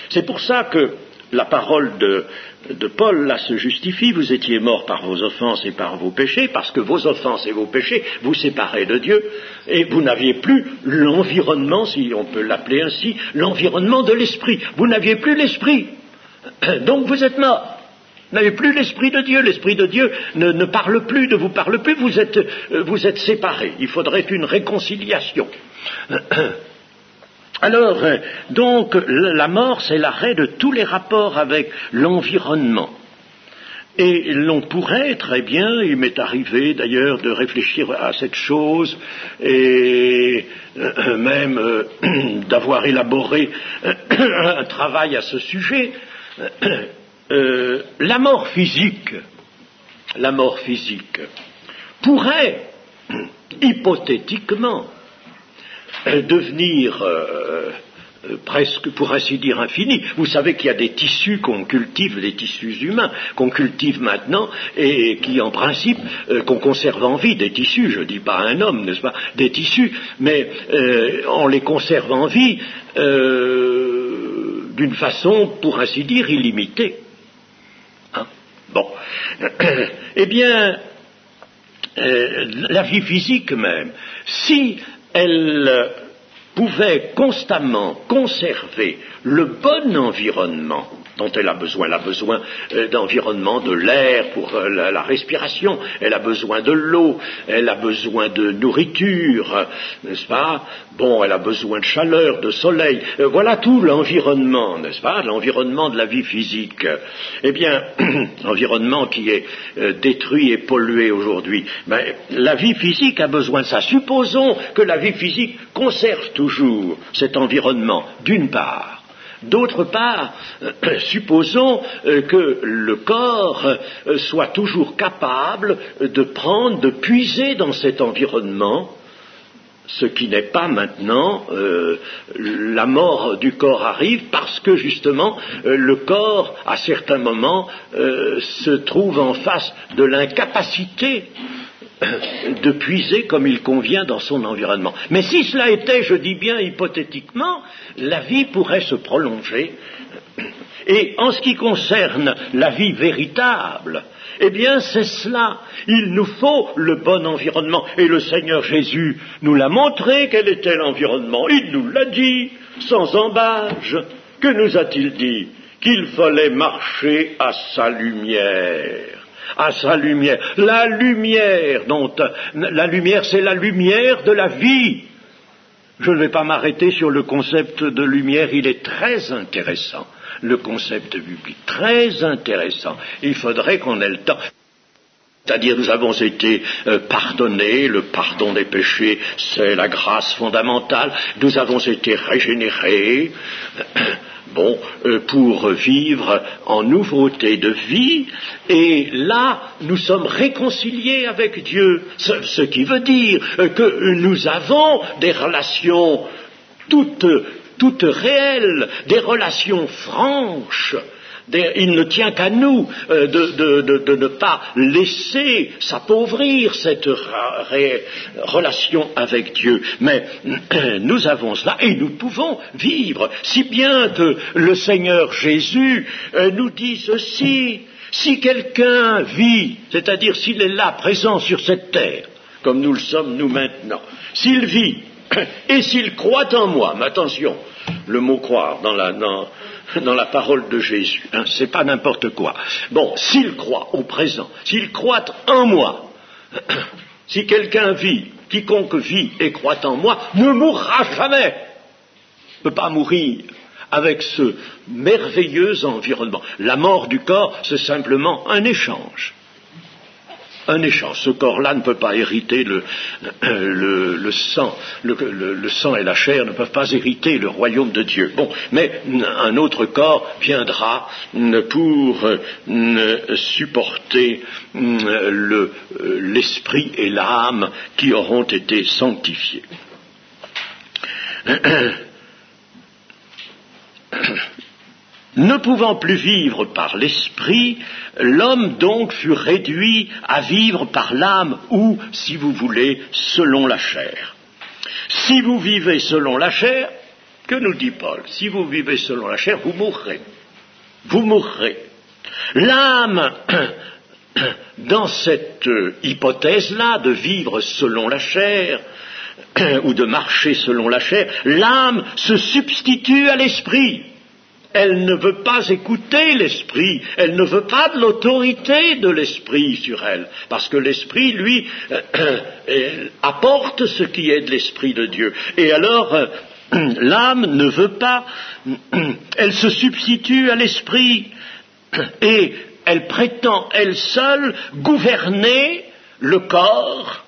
C'est pour ça que la parole de Paul là se justifie: vous étiez morts par vos offenses et par vos péchés, parce que vos offenses et vos péchés vous séparaient de Dieu, et vous n'aviez plus l'environnement, si on peut l'appeler ainsi, l'environnement de l'esprit. Vous n'aviez plus l'esprit, donc vous êtes morts. Vous n'avez plus l'Esprit de Dieu. L'Esprit de Dieu ne parle plus, ne vous parle plus, vous êtes séparés. Il faudrait une réconciliation. Alors, donc, la mort, c'est l'arrêt de tous les rapports avec l'environnement. Et l'on pourrait, très bien, il m'est arrivé d'ailleurs de réfléchir à cette chose, et même d'avoir élaboré un travail à ce sujet. La mort physique pourrait, hypothétiquement, devenir presque, pour ainsi dire, infini. Vous savez qu'il y a des tissus qu'on cultive, des tissus humains qu'on cultive maintenant, et qui, en principe, qu'on conserve en vie, des tissus, je dis pas un homme, n'est-ce pas, des tissus, mais on les conserve en vie d'une façon, pour ainsi dire, illimitée. Bon, eh bien, la vie physique même, si elle pouvait constamment conserver le bon environnement dont elle a besoin d'environnement, de l'air pour la respiration, elle a besoin de l'eau, elle a besoin de nourriture, n'est-ce pas? Bon, elle a besoin de chaleur, de soleil, voilà tout l'environnement, n'est-ce pas? L'environnement de la vie physique. Eh bien, l'environnement qui est détruit et pollué aujourd'hui, ben, la vie physique a besoin de ça. Supposons que la vie physique conserve toujours cet environnement, d'une part. D'autre part, supposons que le corps soit toujours capable de puiser dans cet environnement, ce qui n'est pas maintenant. La mort du corps arrive parce que justement le corps, à certains moments, se trouve en face de l'incapacité de puiser comme il convient dans son environnement. Mais si cela était, je dis bien hypothétiquement, la vie pourrait se prolonger. Et en ce qui concerne la vie véritable, eh bien c'est cela. Il nous faut le bon environnement. Et le Seigneur Jésus nous l'a montré quel était l'environnement. Il nous l'a dit, sans embâche. Que nous a-t-il dit? Qu'il fallait marcher à sa lumière. À sa lumière. La lumière, c'est la lumière de la vie. Je ne vais pas m'arrêter sur le concept de lumière, il est très intéressant. Le concept biblique, très intéressant. Il faudrait qu'on ait le temps. C'est-à-dire, nous avons été pardonnés, le pardon des péchés, c'est la grâce fondamentale. Nous avons été régénérés. Pour vivre en nouveauté de vie, et là, nous sommes réconciliés avec Dieu, ce qui veut dire que nous avons des relations toutes réelles, des relations franches, Il ne tient qu'à nous de ne pas laisser s'appauvrir cette relation avec Dieu. Mais nous avons cela et nous pouvons vivre, si bien que le Seigneur Jésus nous dit ceci: si quelqu'un vit, c'est-à-dire s'il est là, présent sur cette terre, comme nous le sommes nous maintenant, s'il vit et s'il croit en moi, mais attention, le mot croire dans la parole de Jésus, c'est pas n'importe quoi. Bon, s'il croit au présent, s'il croit en moi, si quelqu'un vit, quiconque vit et croit en moi, ne mourra jamais, ne peut pas mourir avec ce merveilleux environnement. La mort du corps, c'est simplement un échange. Un échange. Ce corps-là ne peut pas hériter le sang. Le sang et la chair ne peuvent pas hériter le royaume de Dieu. Bon, mais un autre corps viendra pour supporter l'esprit et l'âme qui auront été sanctifiés. Ne pouvant plus vivre par l'esprit, l'homme donc fut réduit à vivre par l'âme ou, si vous voulez, selon la chair. Si vous vivez selon la chair, que nous dit Paul? Si vous vivez selon la chair, vous mourrez. Vous mourrez. L'âme, dans cette hypothèse-là de vivre selon la chair, ou de marcher selon la chair, l'âme se substitue à l'esprit. Elle ne veut pas écouter l'esprit, elle ne veut pas de l'autorité de l'esprit sur elle, parce que l'esprit, lui, apporte ce qui est de l'esprit de Dieu. Et alors, l'âme ne veut pas, elle se substitue à l'esprit, et elle prétend, elle seule, gouverner le corps,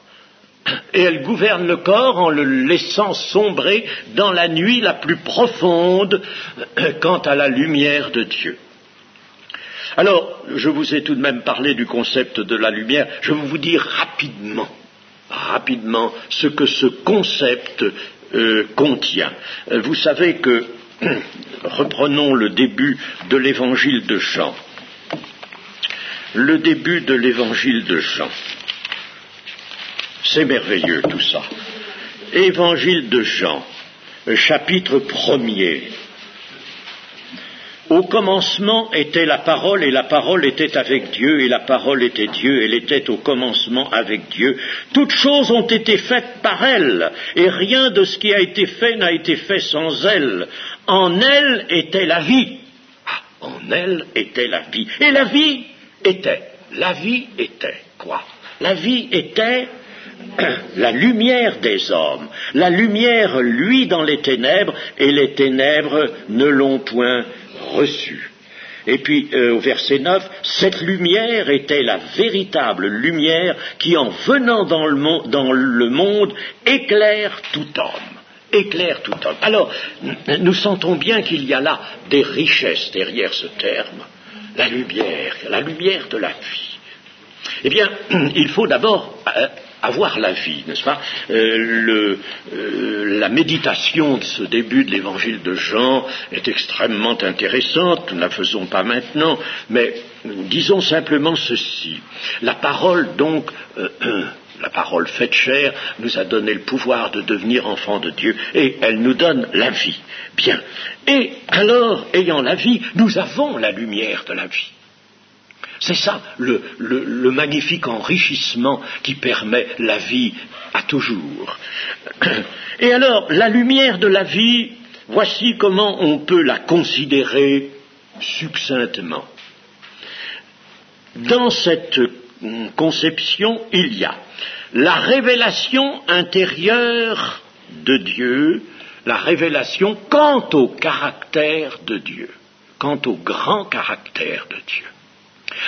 et elle gouverne le corps en le laissant sombrer dans la nuit la plus profonde quant à la lumière de Dieu. Alors, je vous ai tout de même parlé du concept de la lumière. Je vais vous dire rapidement ce que ce concept contient. Vous savez que, reprenons le début de l'évangile de Jean. Le début de l'évangile de Jean. C'est merveilleux tout ça. Évangile de Jean, chapitre 1er. Au commencement était la parole, et la parole était avec Dieu, et la parole était Dieu, elle était au commencement avec Dieu. Toutes choses ont été faites par elle, et rien de ce qui a été fait n'a été fait sans elle. En elle était la vie. En elle était la vie. Et la vie était quoi? La vie était la lumière des hommes. La lumière luit dans les ténèbres, et les ténèbres ne l'ont point reçue. Et puis au verset 9, cette lumière était la véritable lumière qui, en venant dans le monde, éclaire tout homme. Éclaire tout homme. Alors, nous sentons bien qu'il y a là des richesses derrière ce terme. La lumière de la vie. Eh bien, il faut d'abord avoir la vie, n'est-ce pas? La méditation de ce début de l'évangile de Jean est extrêmement intéressante, nous ne la faisons pas maintenant, mais disons simplement ceci. La parole donc, la parole faite chair, nous a donné le pouvoir de devenir enfants de Dieu, et elle nous donne la vie. Bien. Et alors, ayant la vie, nous avons la lumière de la vie. C'est ça, le magnifique enrichissement qui permet la vie à toujours. Et alors, la lumière de la vie, voici comment on peut la considérer succinctement. Dans cette conception, il y a la révélation intérieure de Dieu, la révélation quant au caractère de Dieu, quant au grand caractère de Dieu.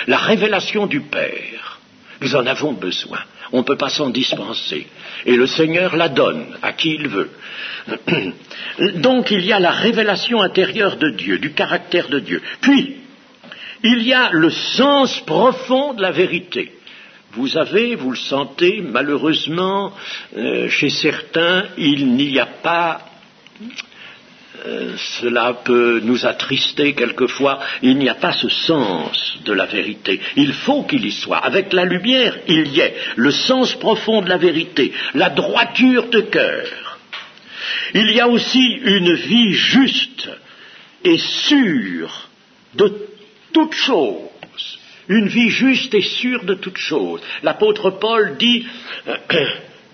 La révélation du Père, nous en avons besoin, on ne peut pas s'en dispenser, et le Seigneur la donne à qui il veut. Donc il y a la révélation intérieure de Dieu, du caractère de Dieu. Puis, il y a le sens profond de la vérité. Vous le sentez, malheureusement, chez certains, il n'y a pas cela peut nous attrister quelquefois. Il n'y a pas ce sens de la vérité. Il faut qu'il y soit. Avec la lumière, il y ait le sens profond de la vérité, la droiture de cœur. Il y a aussi une vie juste et sûre de toutes choses. Une vie juste et sûre de toutes choses. L'apôtre Paul dit,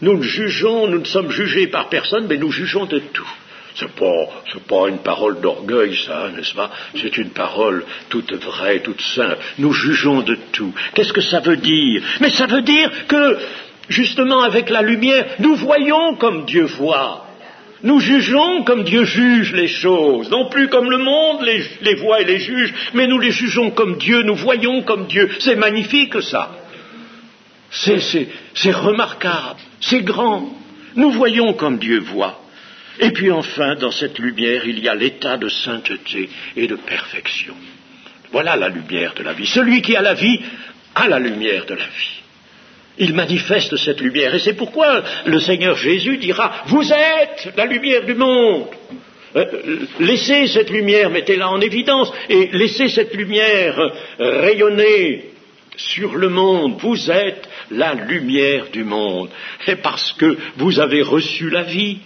nous ne sommes jugés par personne, mais nous jugeons de tout. C'est pas une parole d'orgueil, ça, n'est-ce pas? C'est une parole toute vraie, toute simple. Nous jugeons de tout. Qu'est-ce que ça veut dire? Mais ça veut dire que, justement, avec la lumière, nous voyons comme Dieu voit. Nous jugeons comme Dieu juge les choses, non plus comme le monde les voit et les juge, mais nous les jugeons comme Dieu, nous voyons comme Dieu. C'est magnifique, ça. C'est remarquable, c'est grand. Nous voyons comme Dieu voit. Et puis enfin, dans cette lumière, il y a l'état de sainteté et de perfection. Voilà la lumière de la vie. Celui qui a la vie a la lumière de la vie. Il manifeste cette lumière. Et c'est pourquoi le Seigneur Jésus dira, vous êtes la lumière du monde. Laissez cette lumière, mettez-la en évidence, et laissez cette lumière rayonner sur le monde. Vous êtes la lumière du monde. Et parce que vous avez reçu la vie,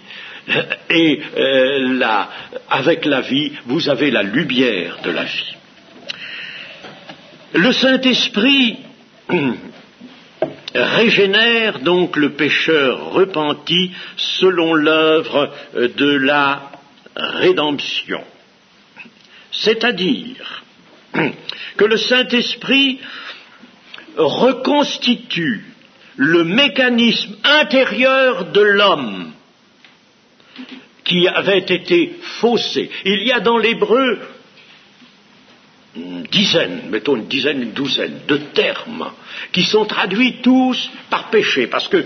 et avec la vie, vous avez la lumière de la vie. Le Saint-Esprit régénère donc le pécheur repenti selon l'œuvre de la rédemption. C'est-à-dire que le Saint-Esprit reconstitue le mécanisme intérieur de l'homme qui avait été faussé. Il y a dans l'hébreu une douzaine de termes qui sont traduits tous par péché, parce que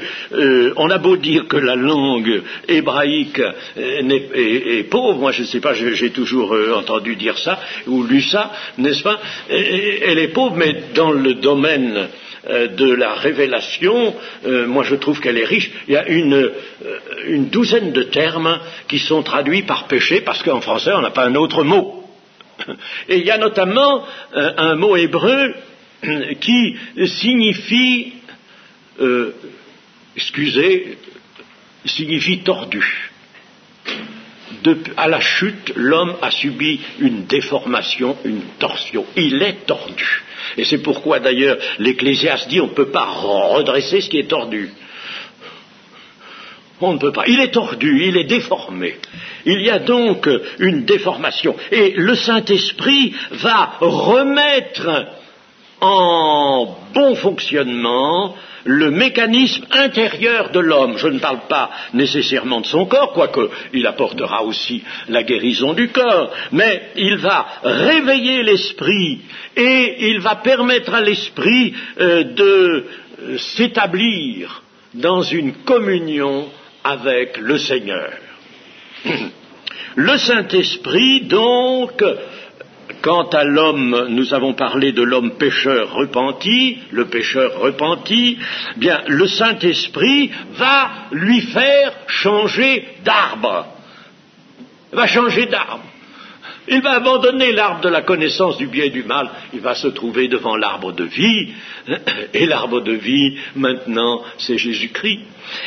on a beau dire que la langue hébraïque est pauvre, moi je ne sais pas, j'ai toujours entendu dire ça, ou lu ça, n'est-ce pas, elle est pauvre, mais dans le domaine de la révélation, moi je trouve qu'elle est riche. Il y a une douzaine de termes qui sont traduits par péché, parce qu'en français on n'a pas un autre mot. Et il y a notamment un mot hébreu qui signifie, signifie tordu. À la chute, l'homme a subi une déformation, une torsion. Il est tordu. Et c'est pourquoi d'ailleurs l'Ecclésiaste dit on ne peut pas redresser ce qui est tordu. On ne peut pas. Il est tordu, il est déformé. Il y a donc une déformation. Et le Saint-Esprit va remettre en bon fonctionnement le mécanisme intérieur de l'homme. Je ne parle pas nécessairement de son corps, quoique il apportera aussi la guérison du corps, mais il va réveiller l'esprit et il va permettre à l'esprit de s'établir dans une communion avec le Seigneur. Le Saint-Esprit, donc, quant à l'homme, nous avons parlé de l'homme pécheur repenti, le pécheur repenti, bien, le Saint-Esprit va lui faire changer d'arbre. Il va changer d'arbre. Il va abandonner l'arbre de la connaissance du bien et du mal, il va se trouver devant l'arbre de vie, et l'arbre de vie, maintenant, c'est Jésus-Christ.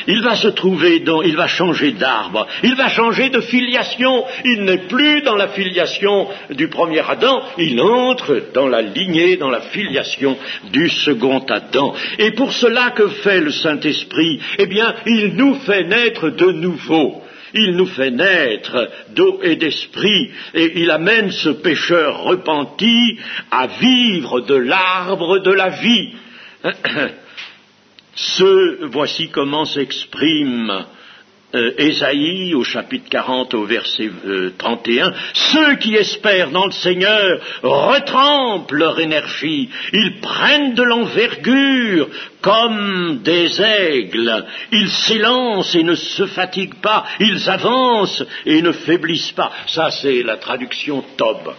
Il va se trouver il va changer d'arbre, il va changer de filiation, il n'est plus dans la filiation du premier Adam, il entre dans la lignée, dans la filiation du second Adam. Et pour cela, que fait le Saint-Esprit? Eh bien, il nous fait naître de nouveau. Il nous fait naître d'eau et d'esprit, et il amène ce pécheur repenti à vivre de l'arbre de la vie. Voici comment s'exprime Ésaïe au chapitre 40 au verset 31. Ceux qui espèrent dans le Seigneur retrempent leur énergie, ils prennent de l'envergure comme des aigles, ils s'élancent et ne se fatiguent pas, ils avancent et ne faiblissent pas. Ça c'est la traduction Tob,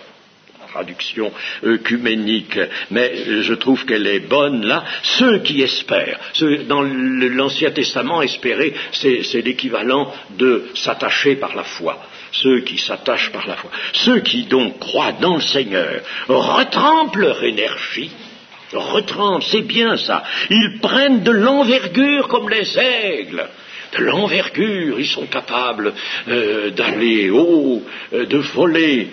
traduction œcuménique, mais je trouve qu'elle est bonne là. Ceux qui espèrent, dans l'Ancien Testament, espérer, c'est l'équivalent de s'attacher par la foi. ceux qui s'attachent par la foi, ceux qui donc croient dans le Seigneur, retrempent leur énergie, c'est bien ça, ils prennent de l'envergure comme les aigles, de l'envergure, ils sont capables d'aller haut, de voler.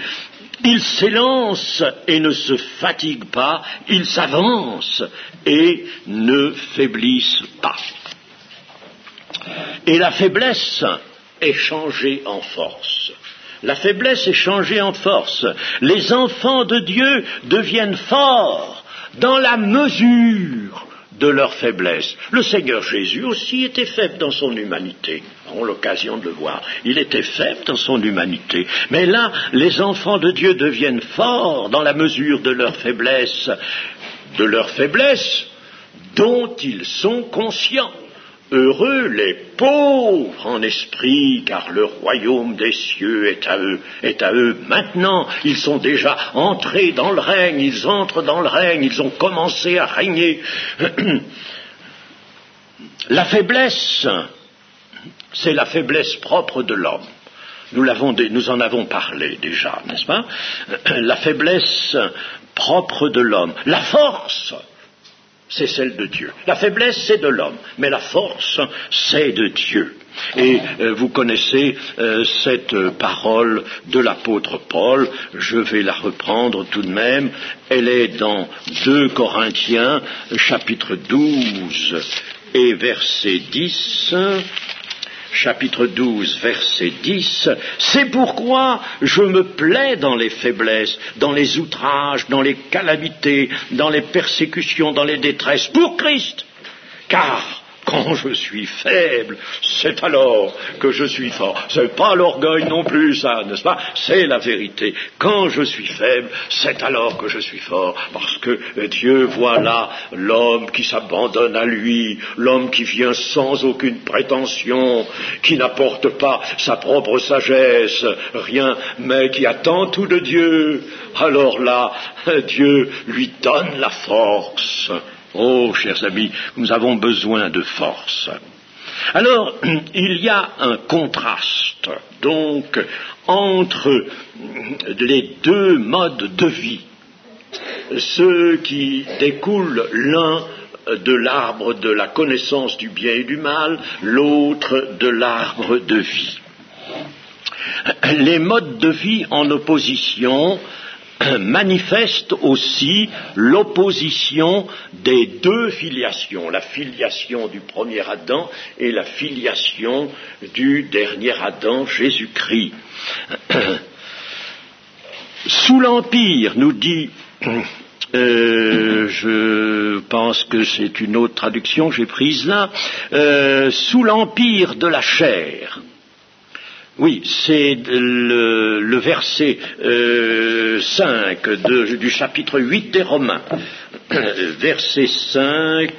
Ils s'élancent et ne se fatiguent pas, ils s'avancent et ne faiblissent pas. Et la faiblesse est changée en force. La faiblesse est changée en force. Les enfants de Dieu deviennent forts dans la mesure de leur faiblesse. Le Seigneur Jésus aussi était faible dans son humanité. On a l'occasion de le voir. Il était faible dans son humanité. Mais là, les enfants de Dieu deviennent forts dans la mesure de leur faiblesse dont ils sont conscients. Heureux les pauvres en esprit, car le royaume des cieux est à eux maintenant. Ils sont déjà entrés dans le règne, ils entrent dans le règne, ils ont commencé à régner. La faiblesse, c'est la faiblesse propre de l'homme. Nous en avons parlé déjà, n'est-ce pas? La faiblesse propre de l'homme. La force, c'est celle de Dieu. La faiblesse, c'est de l'homme, mais la force, c'est de Dieu. Et vous connaissez cette parole de l'apôtre Paul, je vais la reprendre tout de même, elle est dans 2 Corinthiens, chapitre 12 et verset 10... Chapitre 12, verset 10, « C'est pourquoi je me plais dans les faiblesses, dans les outrages, dans les calamités, dans les persécutions, dans les détresses, pour Christ, car quand je suis faible, c'est alors que je suis fort. » C'est pas l'orgueil non plus, ça, n'est-ce pas? C'est la vérité. Quand je suis faible, c'est alors que je suis fort, parce que Dieu voit là l'homme qui s'abandonne à lui, l'homme qui vient sans aucune prétention, qui n'apporte pas sa propre sagesse, rien, mais qui attend tout de Dieu. Alors là, Dieu lui donne la force. Oh, chers amis, nous avons besoin de force. Alors, il y a un contraste, donc, entre les deux modes de vie, ceux qui découlent l'un de l'arbre de la connaissance du bien et du mal, l'autre de l'arbre de vie. Les modes de vie en opposition manifeste aussi l'opposition des deux filiations, la filiation du premier Adam et la filiation du dernier Adam, Jésus-Christ. Sous l'Empire, nous dit, je pense que c'est une autre traduction que j'ai prise là, sous l'Empire de la chair. Oui, c'est le verset 5 du chapitre 8 des Romains. Verset 5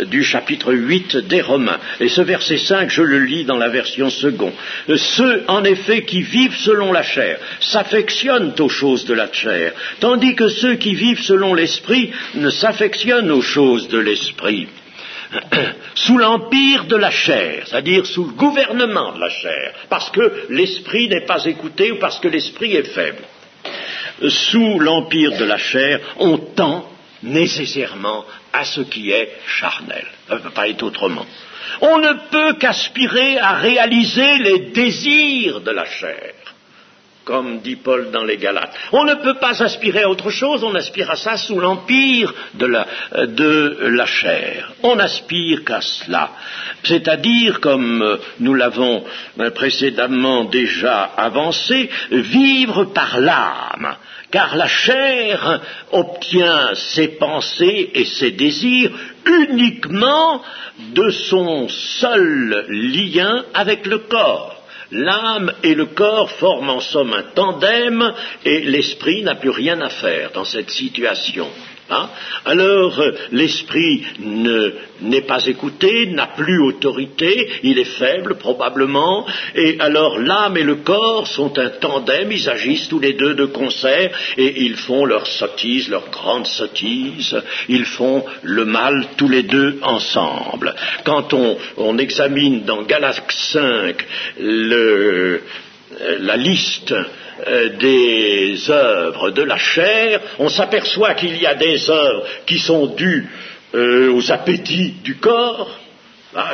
du chapitre 8 des Romains. Et ce verset 5, je le lis dans la version seconde. Ceux, en effet, qui vivent selon la chair s'affectionnent aux choses de la chair, tandis que ceux qui vivent selon l'esprit ne s'affectionnent aux choses de l'esprit. Sous l'empire de la chair, c'est-à-dire sous le gouvernement de la chair, parce que l'esprit n'est pas écouté ou parce que l'esprit est faible. Sous l'empire de la chair, on tend nécessairement à ce qui est charnel. Ça ne peut pas être autrement. On ne peut qu'aspirer à réaliser les désirs de la chair, comme dit Paul dans les Galates. On ne peut pas aspirer à autre chose, on aspire à ça sous l'empire de la chair. On n'aspire qu'à cela. C'est-à-dire, comme nous l'avons précédemment déjà avancé, vivre par l'âme. Car la chair obtient ses pensées et ses désirs uniquement de son seul lien avec le corps. L'âme et le corps forment en somme un tandem et l'esprit n'a plus rien à faire dans cette situation. Alors l'esprit n'est pas écouté, n'a plus autorité, il est faible probablement, et alors l'âme et le corps sont un tandem, ils agissent tous les deux de concert, et ils font leur sottise, leur grande sottise, ils font le mal tous les deux ensemble. Quand on examine dans Galates 5 la liste des œuvres de la chair, on s'aperçoit qu'il y a des œuvres qui sont dues aux appétits du corps,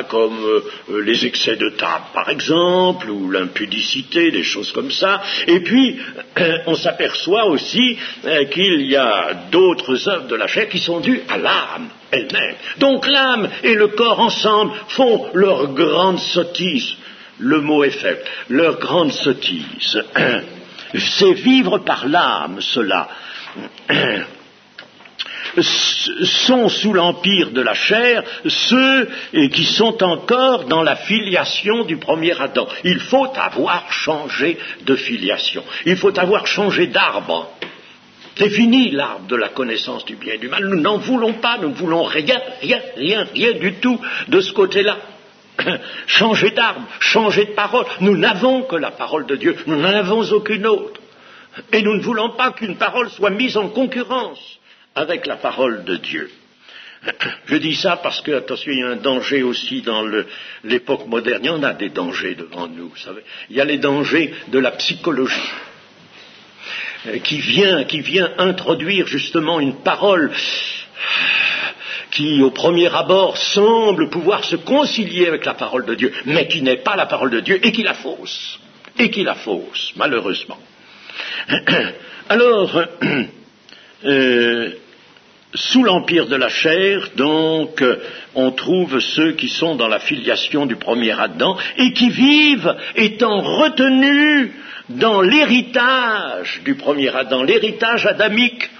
comme les excès de table par exemple, ou l'impudicité, des choses comme ça, et puis on s'aperçoit aussi qu'il y a d'autres œuvres de la chair qui sont dues à l'âme elle-même. Donc l'âme et le corps ensemble font leur grande sottise. Le mot est faible, leur grande sottise. C'est vivre par l'âme, cela. Sont sous l'empire de la chair ceux qui sont encore dans la filiation du premier Adam. Il faut avoir changé de filiation. Il faut avoir changé d'arbre. C'est fini l'arbre de la connaissance du bien et du mal. Nous n'en voulons pas, nous ne voulons rien du tout de ce côté-là. Changer d'arbre, changer de parole. Nous n'avons que la parole de Dieu, nous n'en avons aucune autre. Et nous ne voulons pas qu'une parole soit mise en concurrence avec la parole de Dieu. Je dis ça parce que, attention, il y a un danger aussi dans l'époque moderne. Il y en a des dangers devant nous, vous savez. Il y a les dangers de la psychologie qui vient introduire justement une parole qui, au premier abord, semble pouvoir se concilier avec la parole de Dieu, mais qui n'est pas la parole de Dieu et qui la fausse, malheureusement. Alors, sous l'empire de la chair, donc, on trouve ceux qui sont dans la filiation du premier Adam et qui vivent étant retenus dans l'héritage du premier Adam, l'héritage adamique.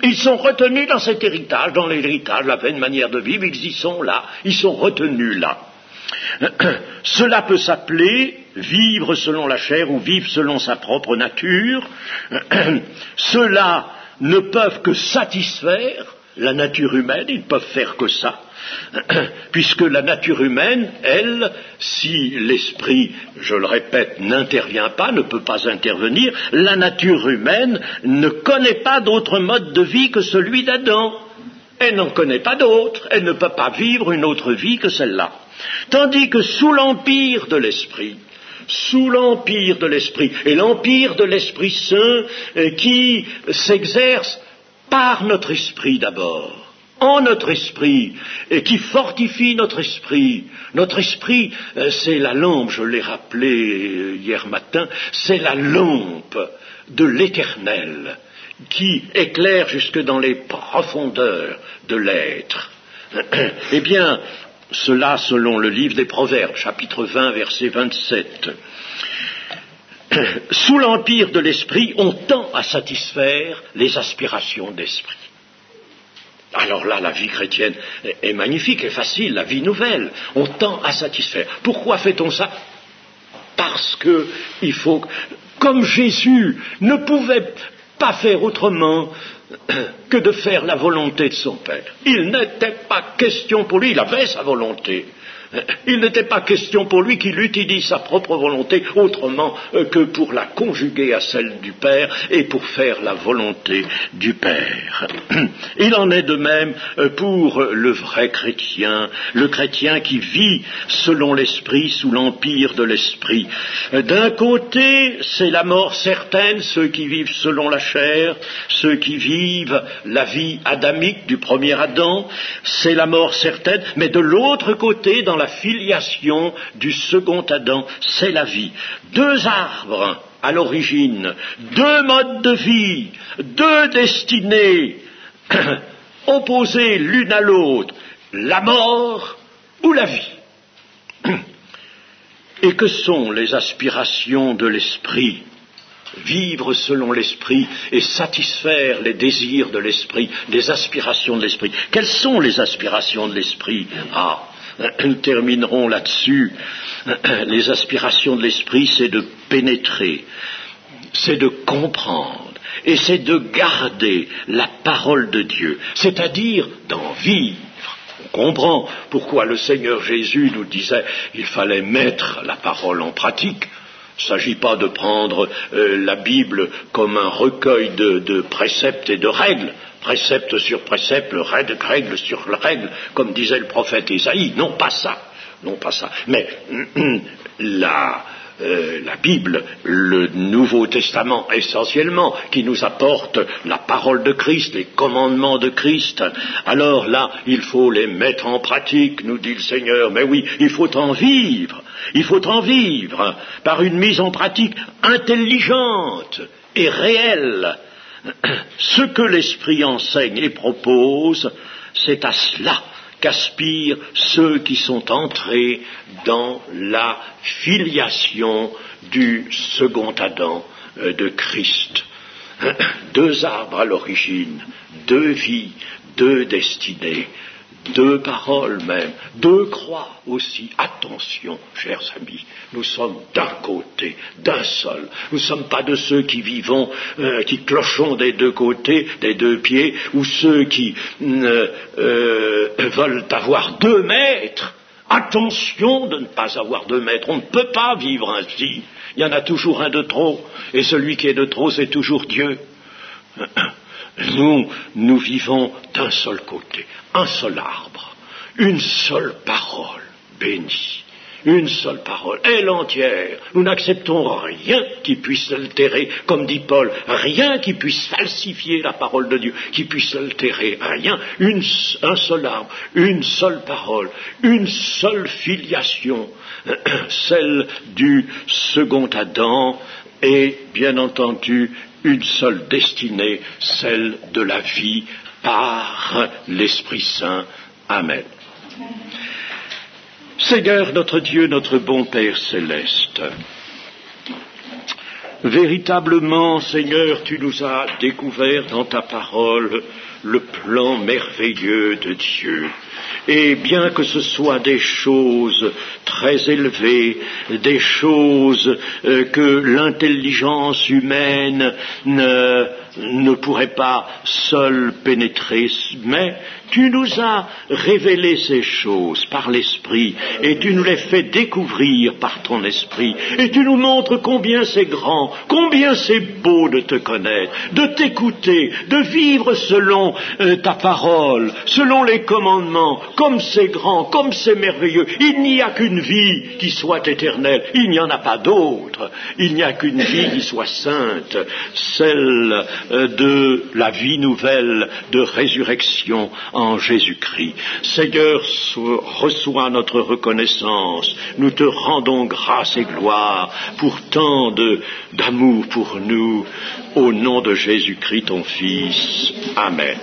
Ils sont retenus dans cet héritage, dans l'héritage, la vaine manière de vivre, ils y sont là, ils sont retenus là. Cela peut s'appeler vivre selon la chair ou vivre selon sa propre nature. Ceux-là ne peuvent que satisfaire la nature humaine, ils ne peuvent faire que ça, puisque la nature humaine, elle, si l'esprit, je le répète, n'intervient pas, ne peut pas intervenir, la nature humaine ne connaît pas d'autre mode de vie que celui d'Adam. Elle n'en connaît pas d'autre, elle ne peut pas vivre une autre vie que celle-là. Tandis que sous l'empire de l'esprit, et l'empire de l'Esprit Saint qui s'exerce par notre esprit d'abord, en notre esprit, et qui fortifie notre esprit. Notre esprit, c'est la lampe, je l'ai rappelé hier matin, c'est la lampe de l'Éternel qui éclaire jusque dans les profondeurs de l'être. Eh bien, cela selon le livre des Proverbes, chapitre 20, verset 27. Sous l'empire de l'esprit, on tend à satisfaire les aspirations d'esprit. Alors là, la vie chrétienne est magnifique et facile, la vie nouvelle. On tend à satisfaire. Pourquoi fait-on ça? Parce que il faut, comme Jésus ne pouvait pas faire autrement que de faire la volonté de son Père. Il n'était pas question pour lui, il avait sa volonté. Il n'était pas question pour lui qu'il utilise sa propre volonté autrement que pour la conjuguer à celle du Père et pour faire la volonté du Père. Il en est de même pour le vrai chrétien, le chrétien qui vit selon l'Esprit, sous l'empire de l'Esprit. D'un côté, c'est la mort certaine, ceux qui vivent selon la chair, ceux qui vivent la vie adamique du premier Adam, c'est la mort certaine, mais de l'autre côté, dans la filiation du second Adam, c'est la vie. Deux arbres à l'origine, deux modes de vie, deux destinées opposées l'une à l'autre, la mort ou la vie. Et que sont les aspirations de l'esprit? Vivre selon l'esprit et satisfaire les désirs de l'esprit, les aspirations de l'esprit. Quelles sont les aspirations de l'esprit? Nous terminerons là-dessus. Les aspirations de l'esprit, c'est de pénétrer, c'est de comprendre, et c'est de garder la parole de Dieu, c'est-à-dire d'en vivre. On comprend pourquoi le Seigneur Jésus nous disait qu'il fallait mettre la parole en pratique. Il ne s'agit pas de prendre la Bible comme un recueil de préceptes et de règles, précepte sur précepte, règle sur règle, comme disait le prophète Ésaïe. Non, pas ça. Mais la Bible, le Nouveau Testament essentiellement, qui nous apporte la parole de Christ, les commandements de Christ, alors là, il faut les mettre en pratique, nous dit le Seigneur. Mais oui, il faut en vivre par une mise en pratique intelligente et réelle. Ce que l'Esprit enseigne et propose, c'est à cela qu'aspirent ceux qui sont entrés dans la filiation du second Adam de Christ. 2 arbres à l'origine, 2 vies, 2 destinées, 2 paroles même, 2 croix aussi. Attention, chers amis, nous sommes d'un côté, d'un seul. Nous ne sommes pas de ceux qui vivons, qui clochons des 2 côtés, des 2 pieds, ou ceux qui veulent avoir 2 maîtres. Attention de ne pas avoir 2 maîtres. On ne peut pas vivre ainsi. Il y en a toujours un de trop, et celui qui est de trop, c'est toujours Dieu. Nous vivons d'un seul côté, un seul arbre, une seule parole bénie, une seule parole, elle entière. Nous n'acceptons rien qui puisse l'altérer, comme dit Paul, rien qui puisse falsifier la parole de Dieu, qui puisse l'altérer, rien. Un seul arbre, une seule parole, une seule filiation, celle du second Adam, et bien entendu une seule destinée, celle de la vie par l'Esprit Saint. Amen. Seigneur notre Dieu, notre bon Père céleste, véritablement, Seigneur, tu nous as découvert dans ta parole le plan merveilleux de Dieu. Et bien que ce soit des choses très élevées, des choses que l'intelligence humaine ne pourrait pas seule pénétrer, mais tu nous as révélé ces choses par l'Esprit, et tu nous les fais découvrir par ton Esprit, et tu nous montres combien c'est grand, combien c'est beau de te connaître, de t'écouter, de vivre selon ta parole, selon les commandements, comme c'est grand, comme c'est merveilleux. Il n'y a qu'une vie qui soit éternelle, il n'y en a pas d'autre, il n'y a qu'une vie qui soit sainte, celle de la vie nouvelle de résurrection en Jésus-Christ. Seigneur, reçois notre reconnaissance. Nous te rendons grâce et gloire pour tant d'amour pour nous, au nom de Jésus-Christ, ton Fils. Amen.